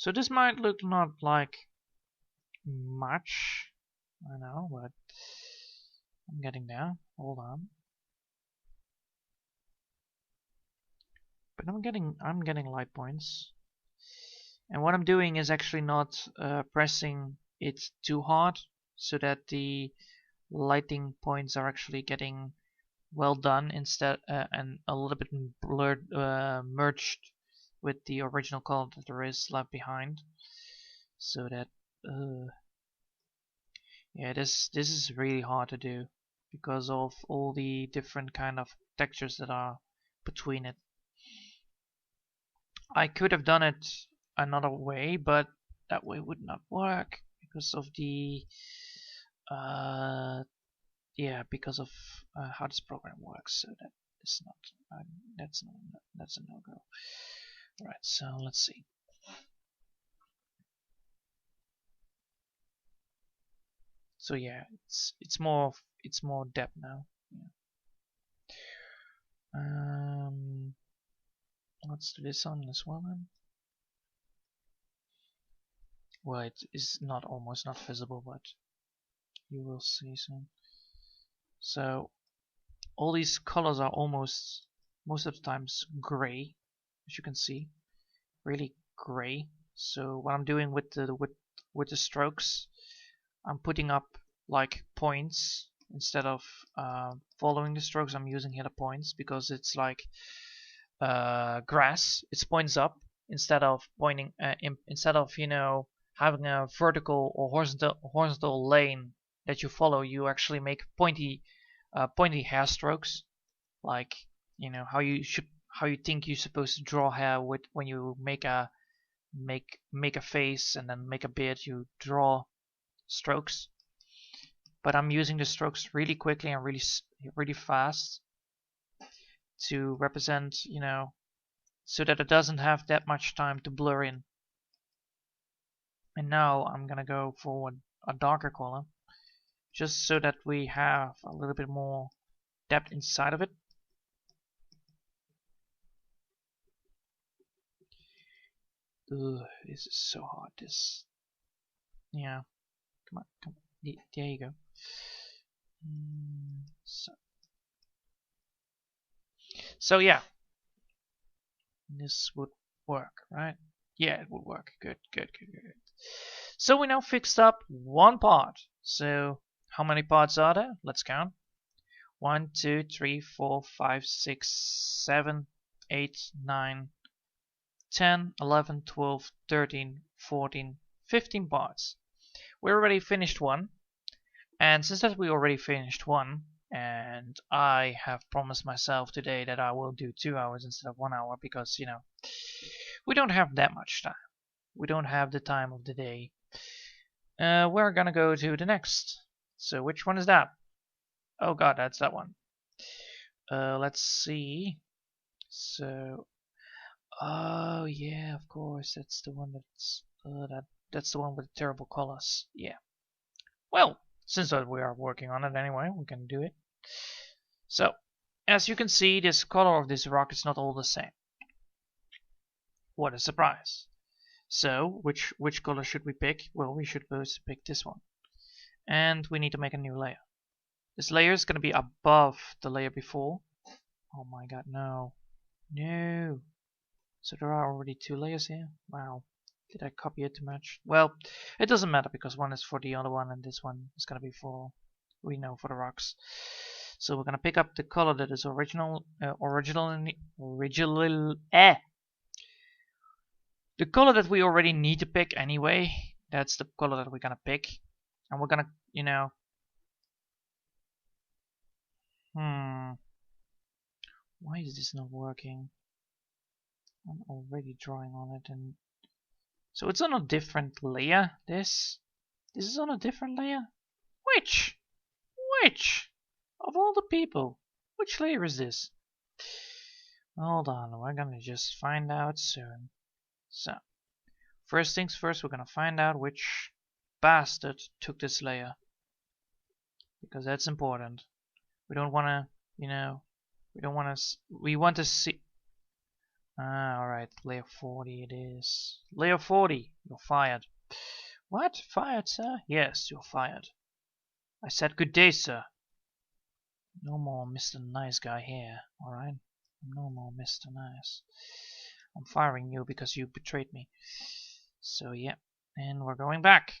So this might look not like much, I know, but I'm getting there. Hold on. But I'm getting light points. And what I'm doing is actually not pressing it too hard, so that the lighting points are actually getting well done instead, and a little bit blurred, merged with the original color that there is left behind, so that yeah, this is really hard to do because of all the different kind of textures that are between it. I could have done it another way, but that way would not work because of the yeah, because of how this program works. So that is not that's a no-go. Right, so let's see. So yeah, it's more depth now. Yeah. Let's do this one as well then. Well, it is not almost not visible, but you will see soon. So all these colors are almost most of the times gray, as you can see, really gray. So what I'm doing with the strokes, I'm putting up like points instead of following the strokes. I'm using here the points because it's like grass. It points up instead of pointing instead of, you know, having a vertical or horizontal lane that you follow. You actually make pointy hair strokes, like, you know, how you think you're supposed to draw hair with when you make a face and then make a beard. You draw strokes, but I'm using the strokes really quickly and really fast to represent, you know, so that it doesn't have that much time to blur in. And now I'm gonna go for a darker color, just so that we have a little bit more depth inside of it. Ugh, this is so hard. This, yeah, come on. There you go. So yeah, this would work, right? Yeah, it would work. Good. So we now fixed up one part. So how many parts are there? Let's count. 1, 2, 3, 4, 5, 6, 7, 8, 9, 10, 11, 12, 13, 14, 15 parts. We already finished one. And since that we already finished one, and I have promised myself today that I will do 2 hours instead of 1 hour, because, you know, we don't have that much time. We don't have the time of the day. We're gonna go to the next. So which one is that? Oh god, that's that one. Let's see. So, oh yeah, of course, that's the one that's the one with the terrible colors. Yeah. Well, since we are working on it anyway, we can do it. So, as you can see, this color of this rock is not all the same. What a surprise! So, which color should we pick? Well, we should both pick this one. And we need to make a new layer. This layer is going to be above the layer before. Oh my god, no. No. So there are already 2 layers here? Wow. Did I copy it too much? Well, it doesn't matter because one is for the other one and this one is going to be for, we know, for the rocks. So we're going to pick up the color that is original, the color that we already need to pick anyway. That's the color that we're going to pick. And we're going to, you know, why is this not working? I'm already drawing on it, and so it's on a different layer. This is on a different layer. Which of all the people, which layer is this? Hold on, we're gonna just find out soon. So first things first, we're gonna find out which bastard took this layer, because that's important. We don't want to, you know, we want to see. Ah, alright, layer 40 it is. Layer 40, you're fired. What? Fired, sir? Yes, you're fired. I said good day, sir. No more Mr. Nice Guy here, alright? No more Mr. Nice. I'm firing you because you betrayed me. So, yeah. And we're going back.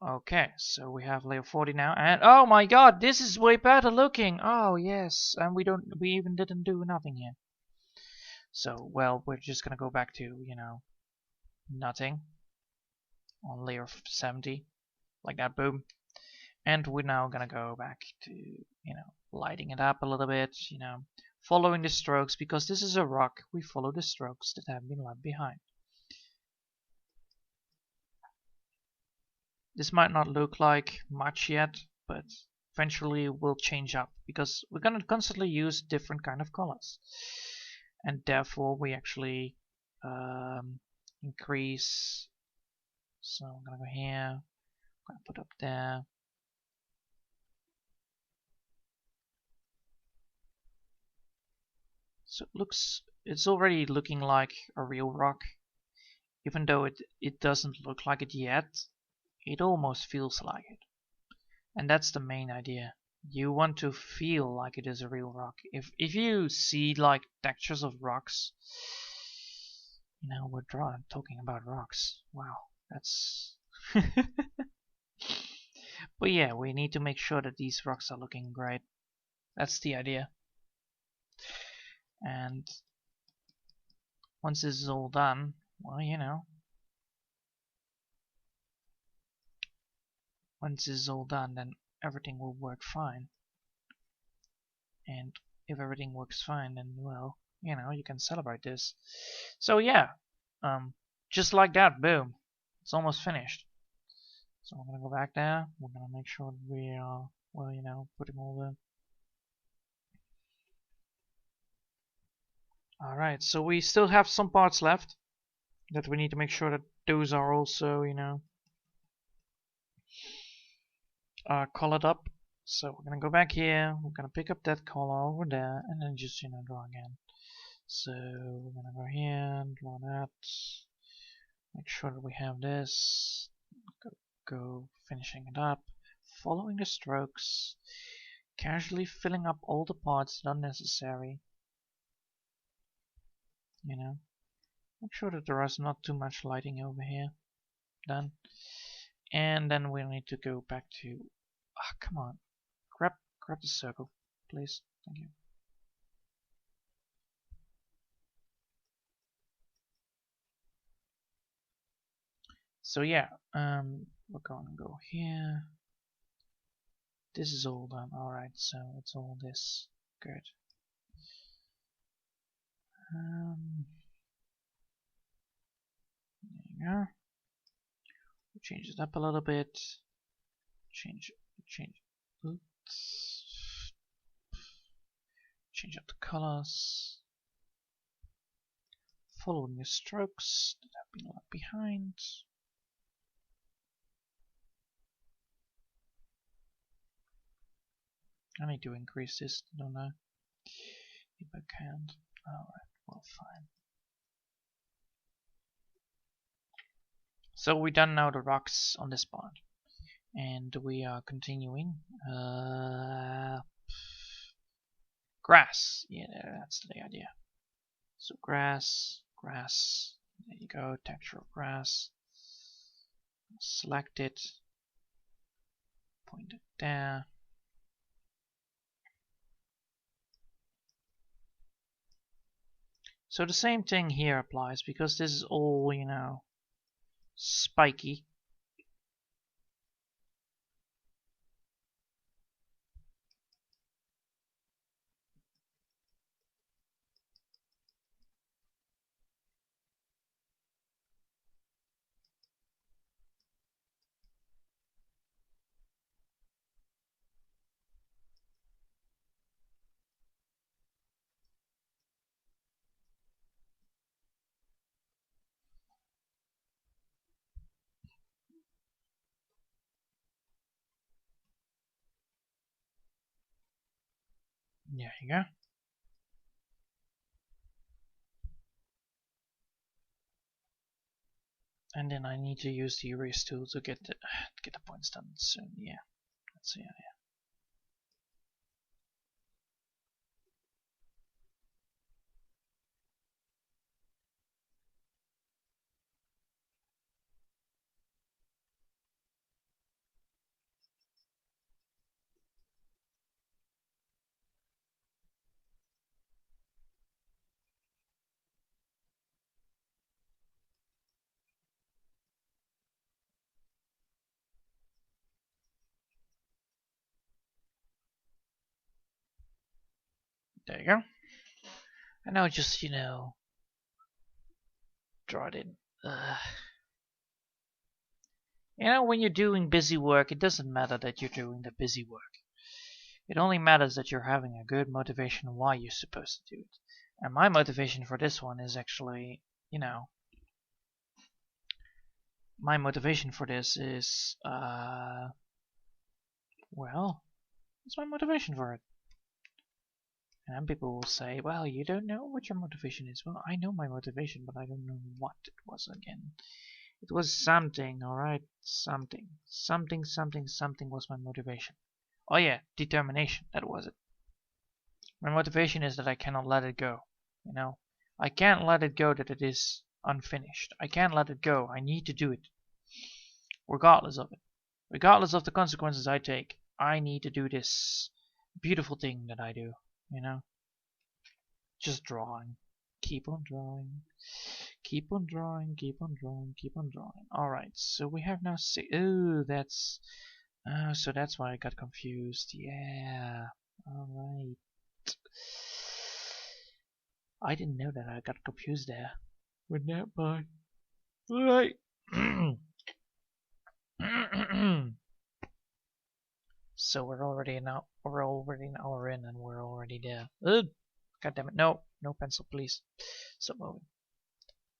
Okay, so we have layer 40 now, and oh my god, this is way better looking. Oh yes, and we even didn't do nothing here. So, well, we're just gonna go back to, nothing on layer 70, like that, boom. And we're now gonna go back to, lighting it up a little bit, following the strokes, because this is a rock, we follow the strokes that have been left behind. This might not look like much yet, but eventually will change up, because we're gonna constantly use different kind of colors. And therefore we actually increase. So I'm gonna go here, I'm gonna put up there. So it's already looking like a real rock, even though it doesn't look like it yet. It almost feels like it, and that's the main idea. You want to feel like it is a real rock. If you see like textures of rocks, we're talking about rocks. Wow, that's. But yeah, we need to make sure that these rocks are looking great. That's the idea. And once this is all done, well, once this is all done, then everything will work fine. And if everything works fine, then, well, you can celebrate this. So yeah, just like that, boom, it's almost finished. So I'm gonna go back there. We're gonna make sure that we are, well, putting all the. Alright, so we still have some parts left that we need to make sure that those are also, colored up. So we're gonna go back here, we're gonna pick up that color over there, and then just, draw again. So we're gonna go here, draw that, make sure that we have this, go finishing it up, following the strokes, casually filling up all the parts that are necessary. Make sure that there is not too much lighting over here. Done. And then we need to go back to. Ah, come on, grab the circle, please. Thank you. So yeah, we're gonna go here. This is all done. All right, so it's all this. Good. There you go. We'll change it up a little bit. Change. Oops. Change up the colors. Following the strokes that have been left behind. I need to increase this, don't I? If I can't. Alright, well, fine. So we done now the rocks on this part. And we are continuing. Grass. Yeah, that's the idea. So grass. There you go, texture of grass. Select it. Point it there. So the same thing here applies, because this is all, spiky. There you go. And then I need to use the erase tool to get the points done soon. Yeah, that's the idea. There you go. And now just, draw it in. When you're doing busy work, it doesn't matter that you're doing the busy work. It only matters that you're having a good motivation why you're supposed to do it. And my motivation for this one is actually, my motivation for this is, well, what's my motivation for it? And people will say, well, you don't know what your motivation is. Well, I know my motivation, but I don't know what it was again. It was something, alright? Something was my motivation. Oh yeah, determination, that was it. My motivation is that I cannot let it go, I can't let it go that it is unfinished. I can't let it go. I need to do it. Regardless of it. Regardless of the consequences I take. I need to do this beautiful thing that I do, Just drawing. Keep on drawing. Keep on drawing, keep on drawing, keep on drawing. Alright, so we have now oh, that's... so that's why I got confused. Yeah. Alright. I didn't know that I got confused there. With that part. Alright. So we're already an hour in and we're already there. Ugh. God damn it. No pencil, please. Stop moving.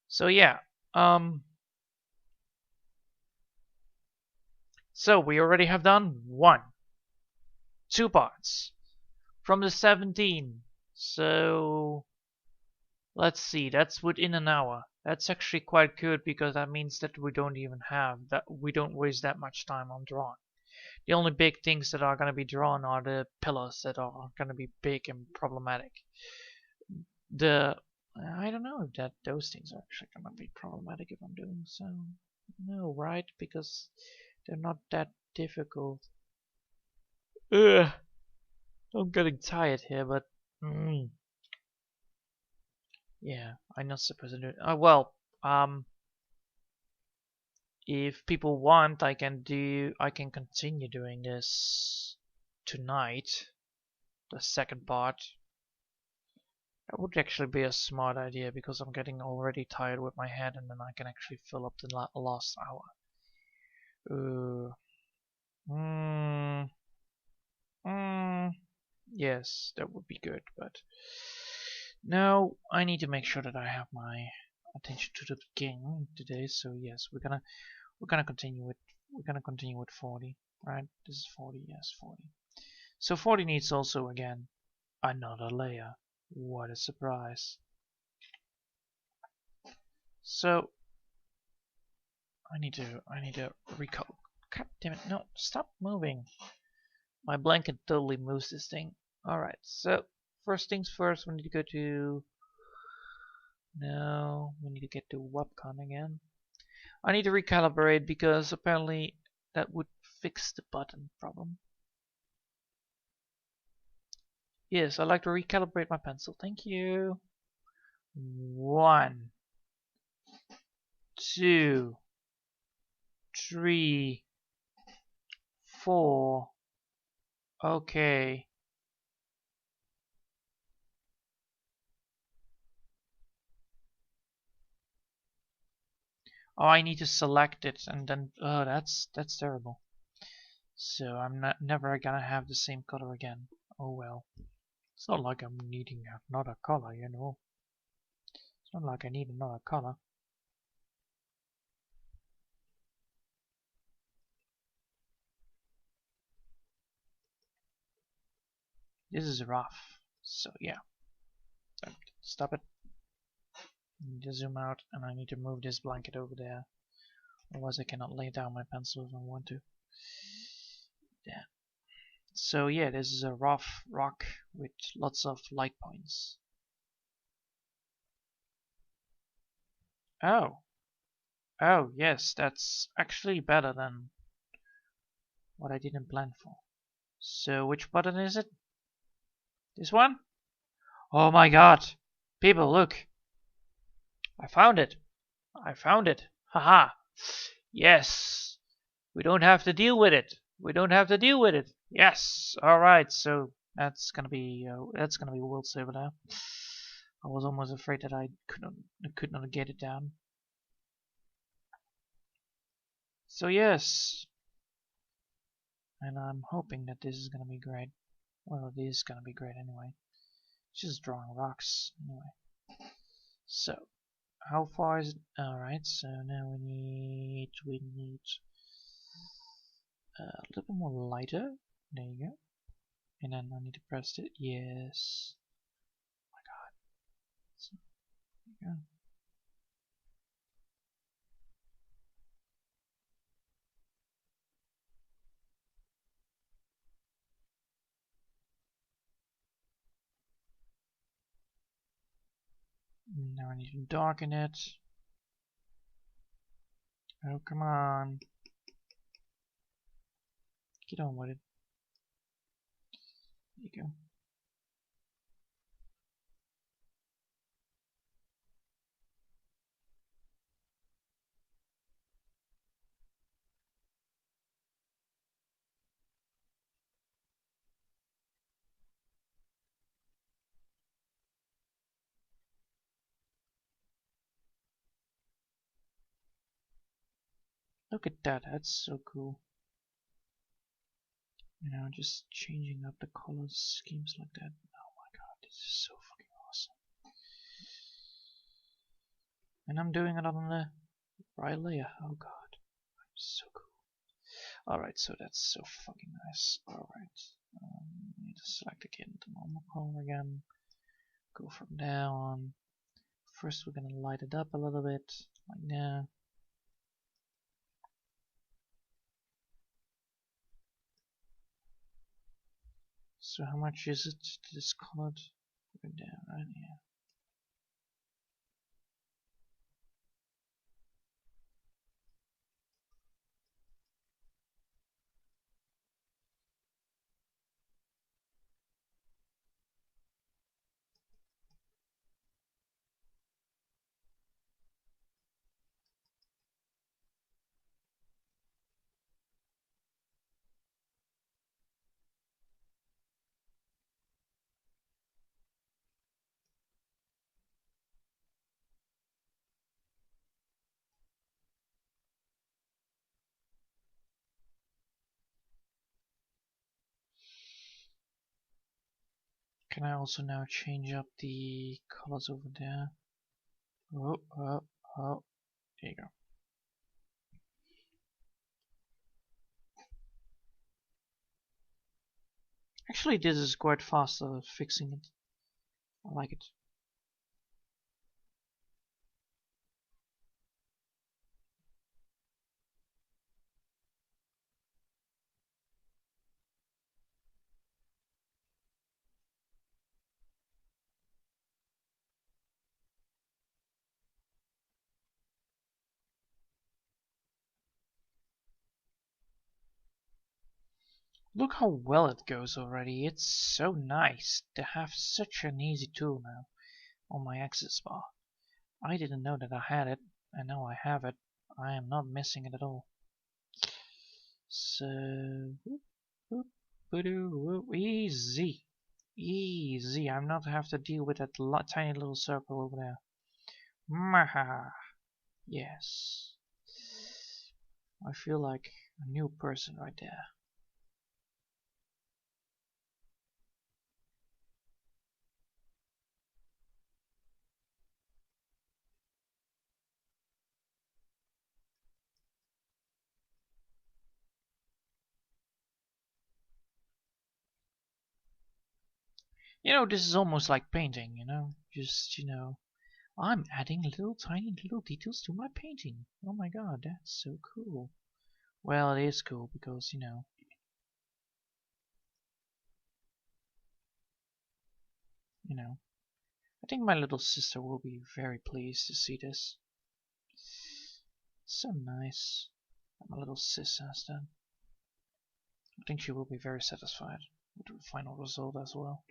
So yeah, so we already have done 2 parts from the 17. So let's see, that's within an hour. That's actually quite good because that means that we don't waste that much time on drawing. The only big things that are going to be drawn are the pillars that are going to be big and problematic. I don't know if those things are actually going to be problematic if I'm doing so. No, right? Because they're not that difficult. Ugh. I'm getting tired here, but yeah, I'm not supposed to do it. Well, if people want, I can continue doing this tonight. The second part. That would actually be a smart idea because I'm getting already tired with my head, and then I can actually fill up the last hour. Yes, that would be good, but now I need to make sure that I have my attention to the game today. So yes, we're gonna continue with 40, right? This is 40, yes, 40. So 40 needs also again another layer. What a surprise! So I need to recall. God damn it! No, stop moving. My blanket totally moves this thing. Alright, so first things first, we need to go to... No, we need to get to webcam again. I need to recalibrate because apparently that would fix the button problem. Yes, I'd like to recalibrate my pencil. Thank you. 1, 2, 3, 4. Okay. Oh, I need to select it and then that's terrible. So I'm never gonna have the same color again. Oh well. It's not like I'm needing another color, It's not like I need another color. This is rough. So yeah. Stop it. I need to zoom out and I need to move this blanket over there. Otherwise I cannot lay down my pencil if I want to. Yeah. So yeah, this is a rough rock with lots of light points. Oh. Oh, yes, that's actually better than what I didn't plan for. So which button is it? This one? Oh my god! People, look! I found it! I found it! Haha! Yes! We don't have to deal with it! We don't have to deal with it! Yes! Alright, so that's gonna be World Saver now. I was almost afraid that I could not get it down. So yes, and I'm hoping that this is gonna be great. Well, it is gonna be great anyway. Just drawing rocks anyway. So, how far is it? Alright, so now we need a little bit more lighter. There you go. And then I need to press it. Yes. Oh my god. So, there you go. Now I need to darken it. Oh, come on. Get on with it. There you go. Look at that, that's so cool. You know, just changing up the color schemes like that. Oh my god, this is so fucking awesome. And I'm doing it on the right layer. Oh god, so cool. Alright, so that's so fucking nice. Alright, need to select again the normal color again. Go from there on. First we're gonna light it up a little bit, like now. So how much is it this colored? Go down right here. Can I also now change up the colors over there? Oh, oh, oh, there you go. Actually, this is quite fast fixing it. I like it. Look how well it goes already. It's so nice to have such an easy tool now on my access bar. I didn't know that I had it, and now I have it. I am not missing it at all. So, easy, easy. I'm not have to deal with that tiny little circle over there. Maha. Yes. I feel like a new person right there. You know, this is almost like painting, you know? Just, you know, I'm adding little tiny little details to my painting. Oh my god, that's so cool. Well, it is cool because, you know. I think my little sister will be very pleased to see this. So nice that my little sis has done. I think she will be very satisfied with the final result as well.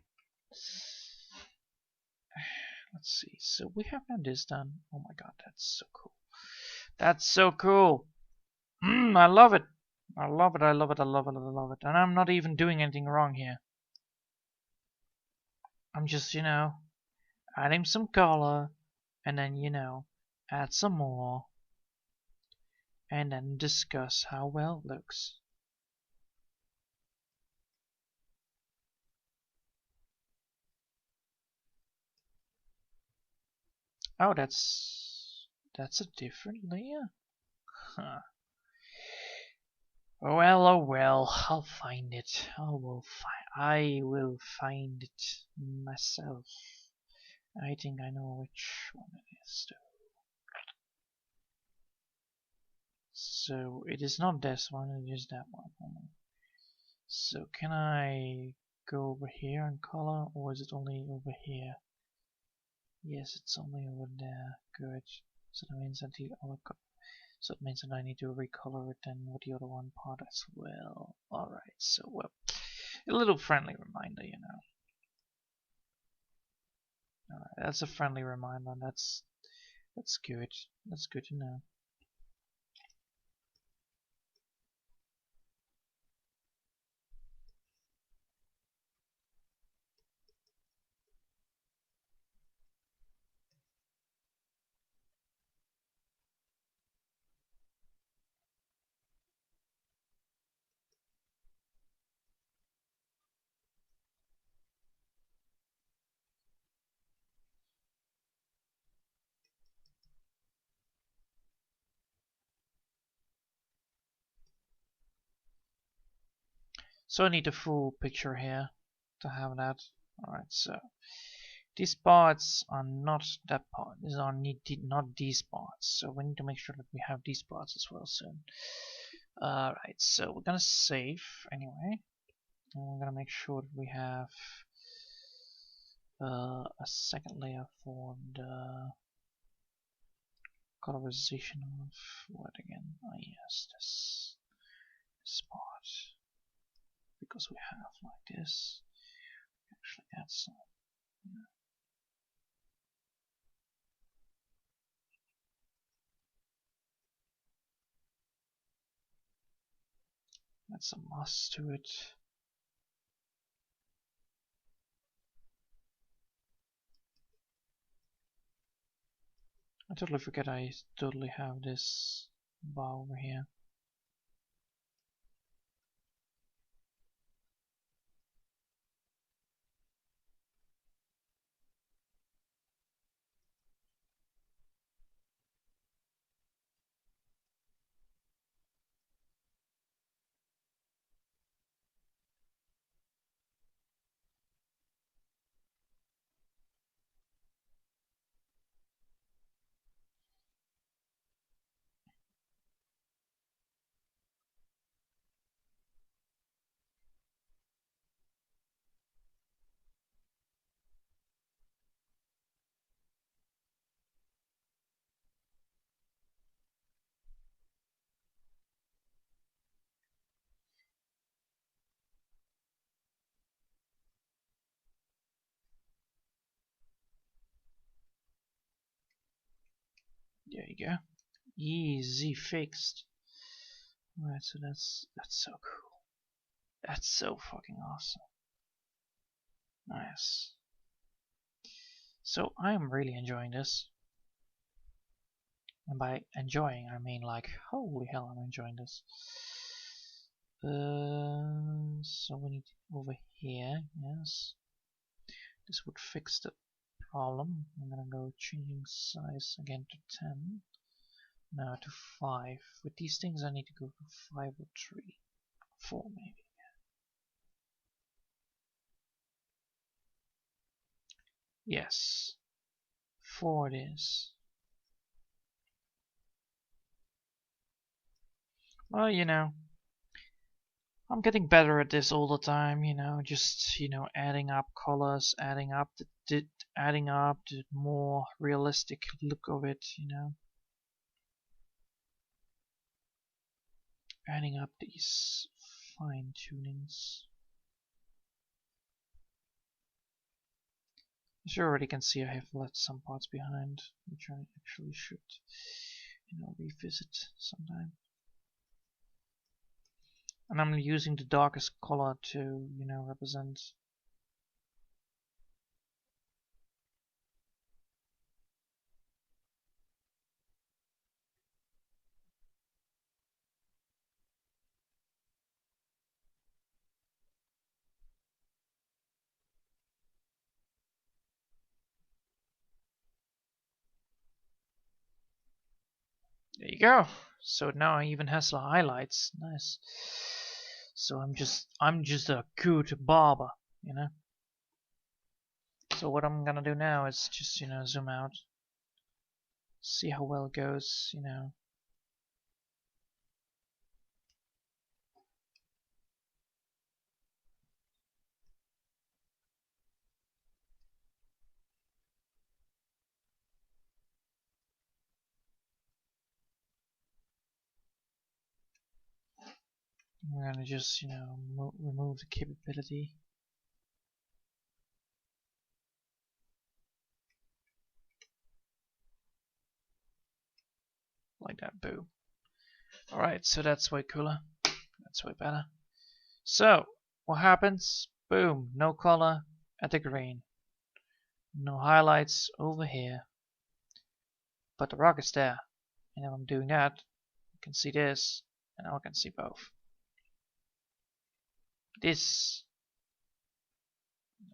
Let's see. So we have now this done. Oh my god, that's so cool. That's so cool. I love it. I love it. I love it. I love it. I love it. And I'm not even doing anything wrong here. I'm just, adding some color, and then, add some more, and then discuss how well it looks. Oh, that's a different layer? Huh. Oh well, I'll find it. I will find it myself. I think I know which one it is though. So it is not this one, it is that one. So can I go over here and color, or is it only over here? Yes, it's only over there. Good. So that means that so it means that I need to recolor it then with the other one part as well. Alright, so well, a little friendly reminder, Alright, that's a friendly reminder. That's good. That's good to know. So I need a full picture here to have that. Alright, so these parts are not that part. These are not these parts. So we need to make sure that we have these parts as well soon. Alright, so we're gonna save anyway. And we're gonna make sure that we have a second layer for the colorization of what again? Oh yes, this part. Because we have like this. Actually add some. Add some moss to it. I totally forget I totally have this bar over here. There you go. Easy fixed. Alright, so that's so cool. That's so fucking awesome. Nice. So I'm really enjoying this. And by enjoying, I mean like, holy hell, I'm enjoying this. So we need over here, yes. This would fix the problem. I'm gonna go changing size again to 10. Now to 5. With these things I need to go to 5 or 3. 4 maybe. Yes. 4 it is. Well, you know, I'm getting better at this all the time, you know, just, you know, adding up colors, adding up the more realistic look of it, you know. Adding up these fine tunings. As you already can see, I have left some parts behind, which I actually should, you know, revisit sometime. And I'm using the darkest color to, you know, represent. There you go. So now it even has the highlights. Nice. So I'm just a good barber, you know. So what I'm gonna do now is just, you know, zoom out, see how well it goes, you know. I'm gonna just, you know, remove the capability. Like that, boom. Alright, so that's way cooler. That's way better. So, what happens? Boom, no color at the green. No highlights over here. But the rock is there. And if I'm doing that, you can see this, and now I can see both. This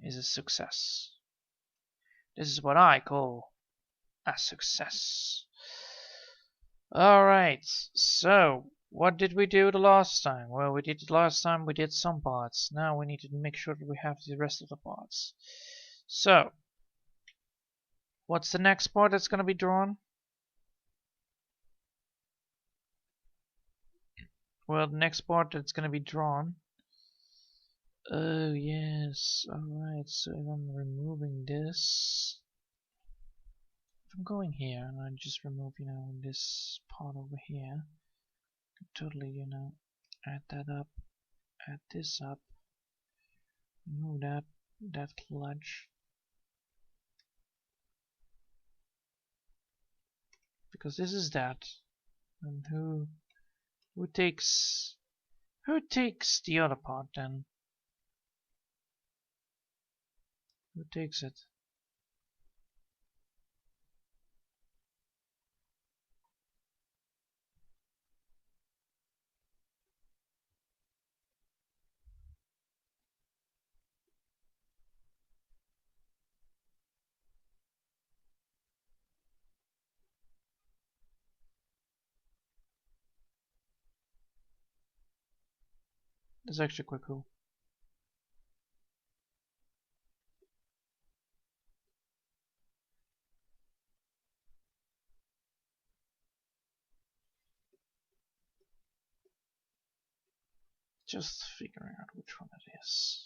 is a success. This is what I call a success. Alright, so what did we do the last time? Well, we did some parts. Now we need to make sure that we have the rest of the parts. So, what's the next part that's going to be drawn? Well, the next part that's going to be drawn. Oh, yes. Alright, so if I'm removing this. If I'm going here and I just remove, you know, this part over here. I can totally, you know, add that up. Add this up. Remove that clutch. Because this is that. And who takes the other part then? Who takes it? That's actually quite cool. Just figuring out which one it is.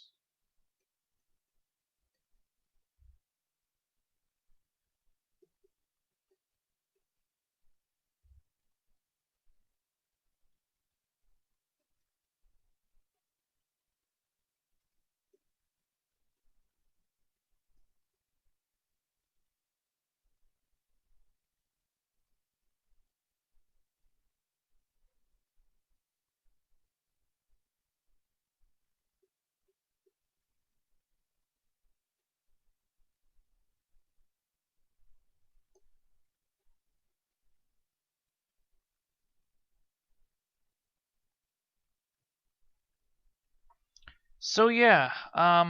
So yeah, a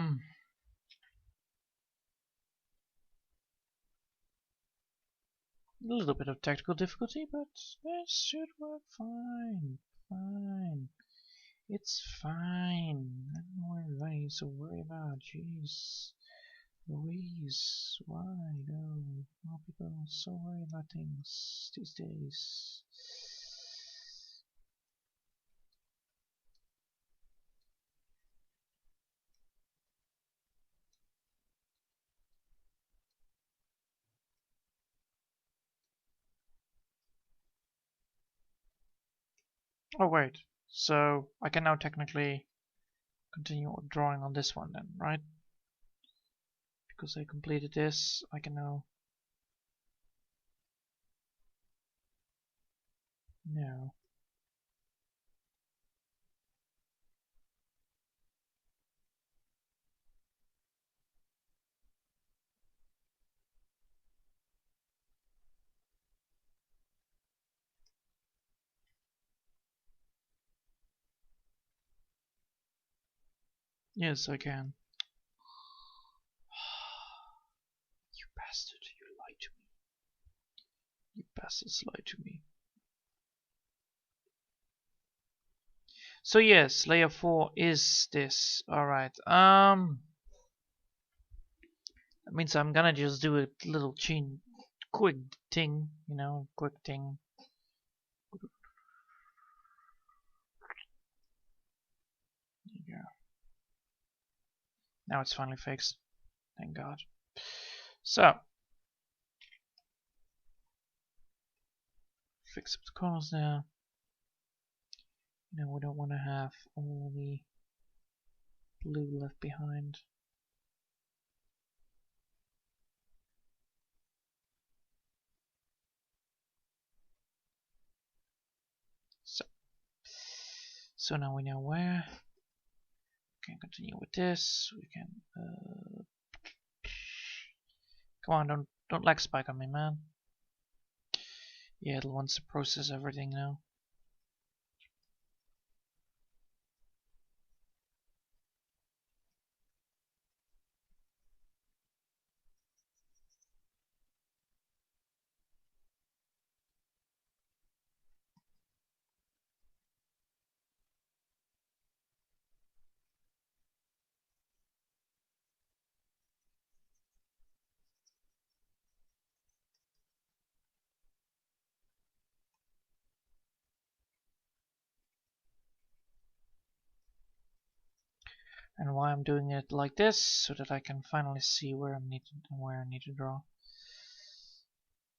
little bit of technical difficulty, but this should work fine. Fine. It's fine. I don't know what everybody needs to worry about. Jeez. Louise, why no more people so worried about things these days? Oh wait, so I can now technically continue drawing on this one then, right? Because I completed this, I can now... No. Yes, I can. You bastard, you lied to me. You bastards lied to me. So yes, layer 4 is this. Alright, that means I'm gonna just do a little quick thing, you know, quick thing. There you go. Now it's finally fixed. Thank God. So, fix up the corners there. We don't want to have all the blue left behind. So now we know where. We can continue with this. We can. Come on, don't lag spike on me, man. Yeah, it wants to process everything now. And why I'm doing it like this, so that I can finally see where I need to draw.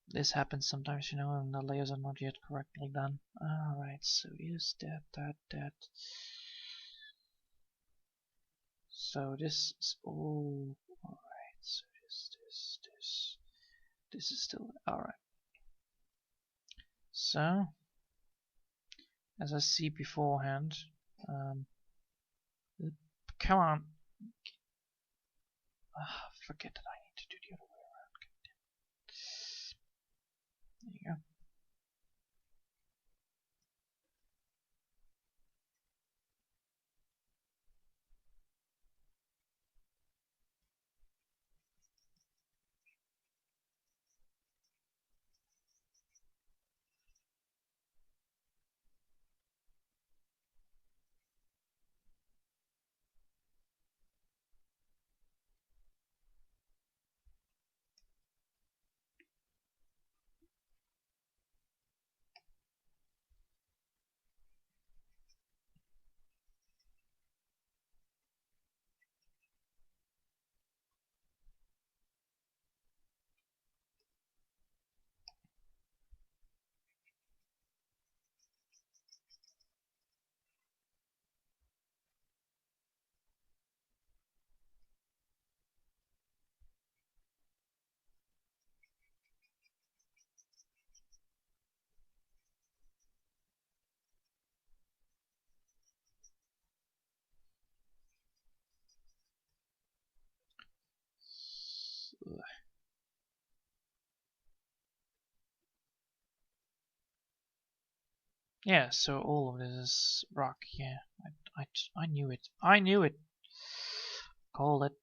This happens sometimes, you know, and the layers are not yet correctly done. Alright, so here's that. So this is all alright, so this is still alright. So as I see beforehand, come on. Forget that I need to do the other way around. There you go. Yeah, so all of this is rock. Yeah, I knew it. I knew it. Called it.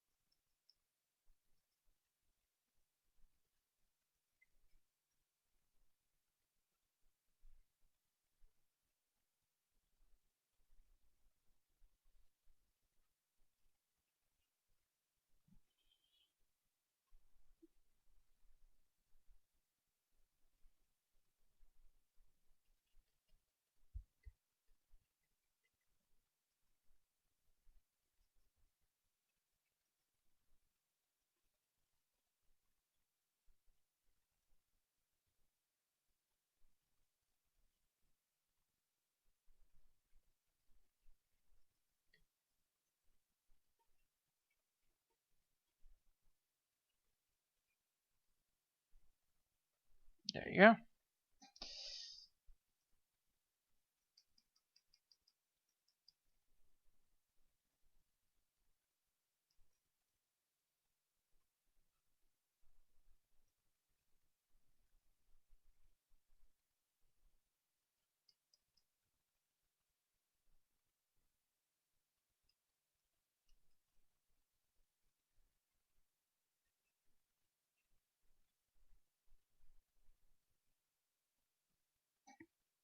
you go.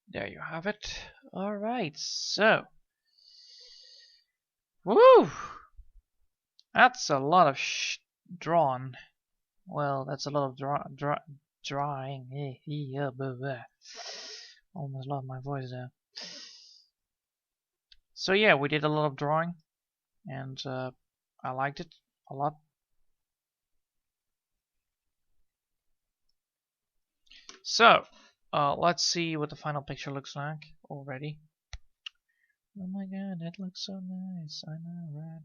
There you have it. Alright, so. Woo! That's a lot of drawn. Well, that's a lot of drawing. Yeah, blah, blah. Almost lost my voice there. So yeah, we did a lot of drawing, and I liked it a lot. So, let's see what the final picture looks like already. Oh my god, that looks so nice. I know, right?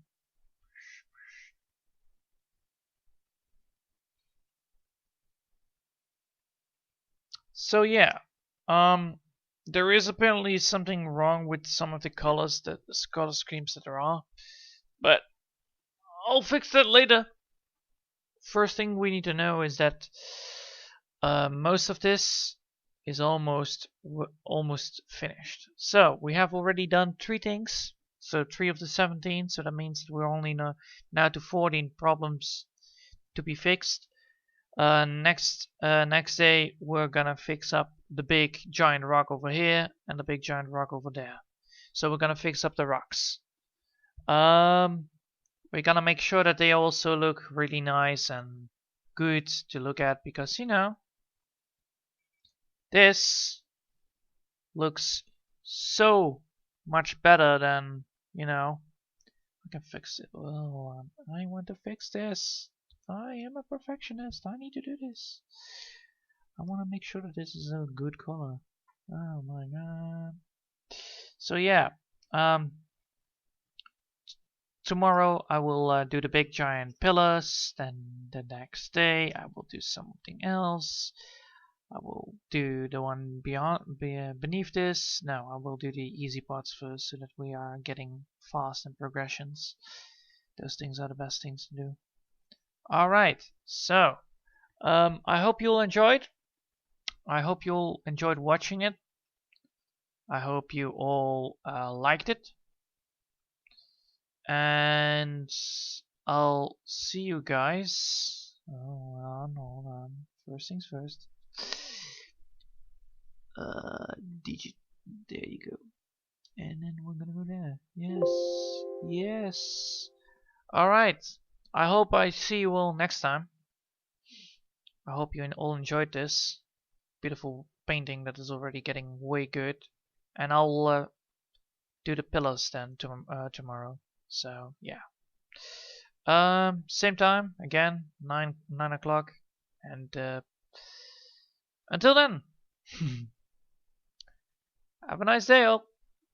So yeah, there is apparently something wrong with some of the colors, the color schemes that there are, but I'll fix that later. First thing we need to know is that most of this is almost finished. So we have already done 3 things. So 3 of the 17. So that means that we're only now to 14 problems to be fixed. Next day we're gonna fix up the big giant rock over here and the big giant rock over there. So we're gonna fix up the rocks. We're gonna make sure that they also look really nice and good to look at, because you know, this looks so much better than, you know, I can fix it. Oh, I want to fix this. I am a perfectionist. I need to do this. I want to make sure that this is a good color. Oh my god. So yeah, tomorrow I will do the big giant pillars. Then the next day I will do something else. I will do the one beneath this. No, I will do the easy parts first so that we are getting fast in progressions. Those things are the best things to do. Alright, so I hope you'll enjoyed. I hope you enjoyed watching it. I hope you all liked it. And I'll see you guys. Oh, hold on. First things first. Digit. There you go. And then we're gonna go there. Yes. Yes. Alright. I hope I see you all next time. I hope you all enjoyed this beautiful painting that is already getting way good. And I'll do the pillars then tomorrow. So yeah. Same time again, 9 o'clock, and until then, have a nice day, all.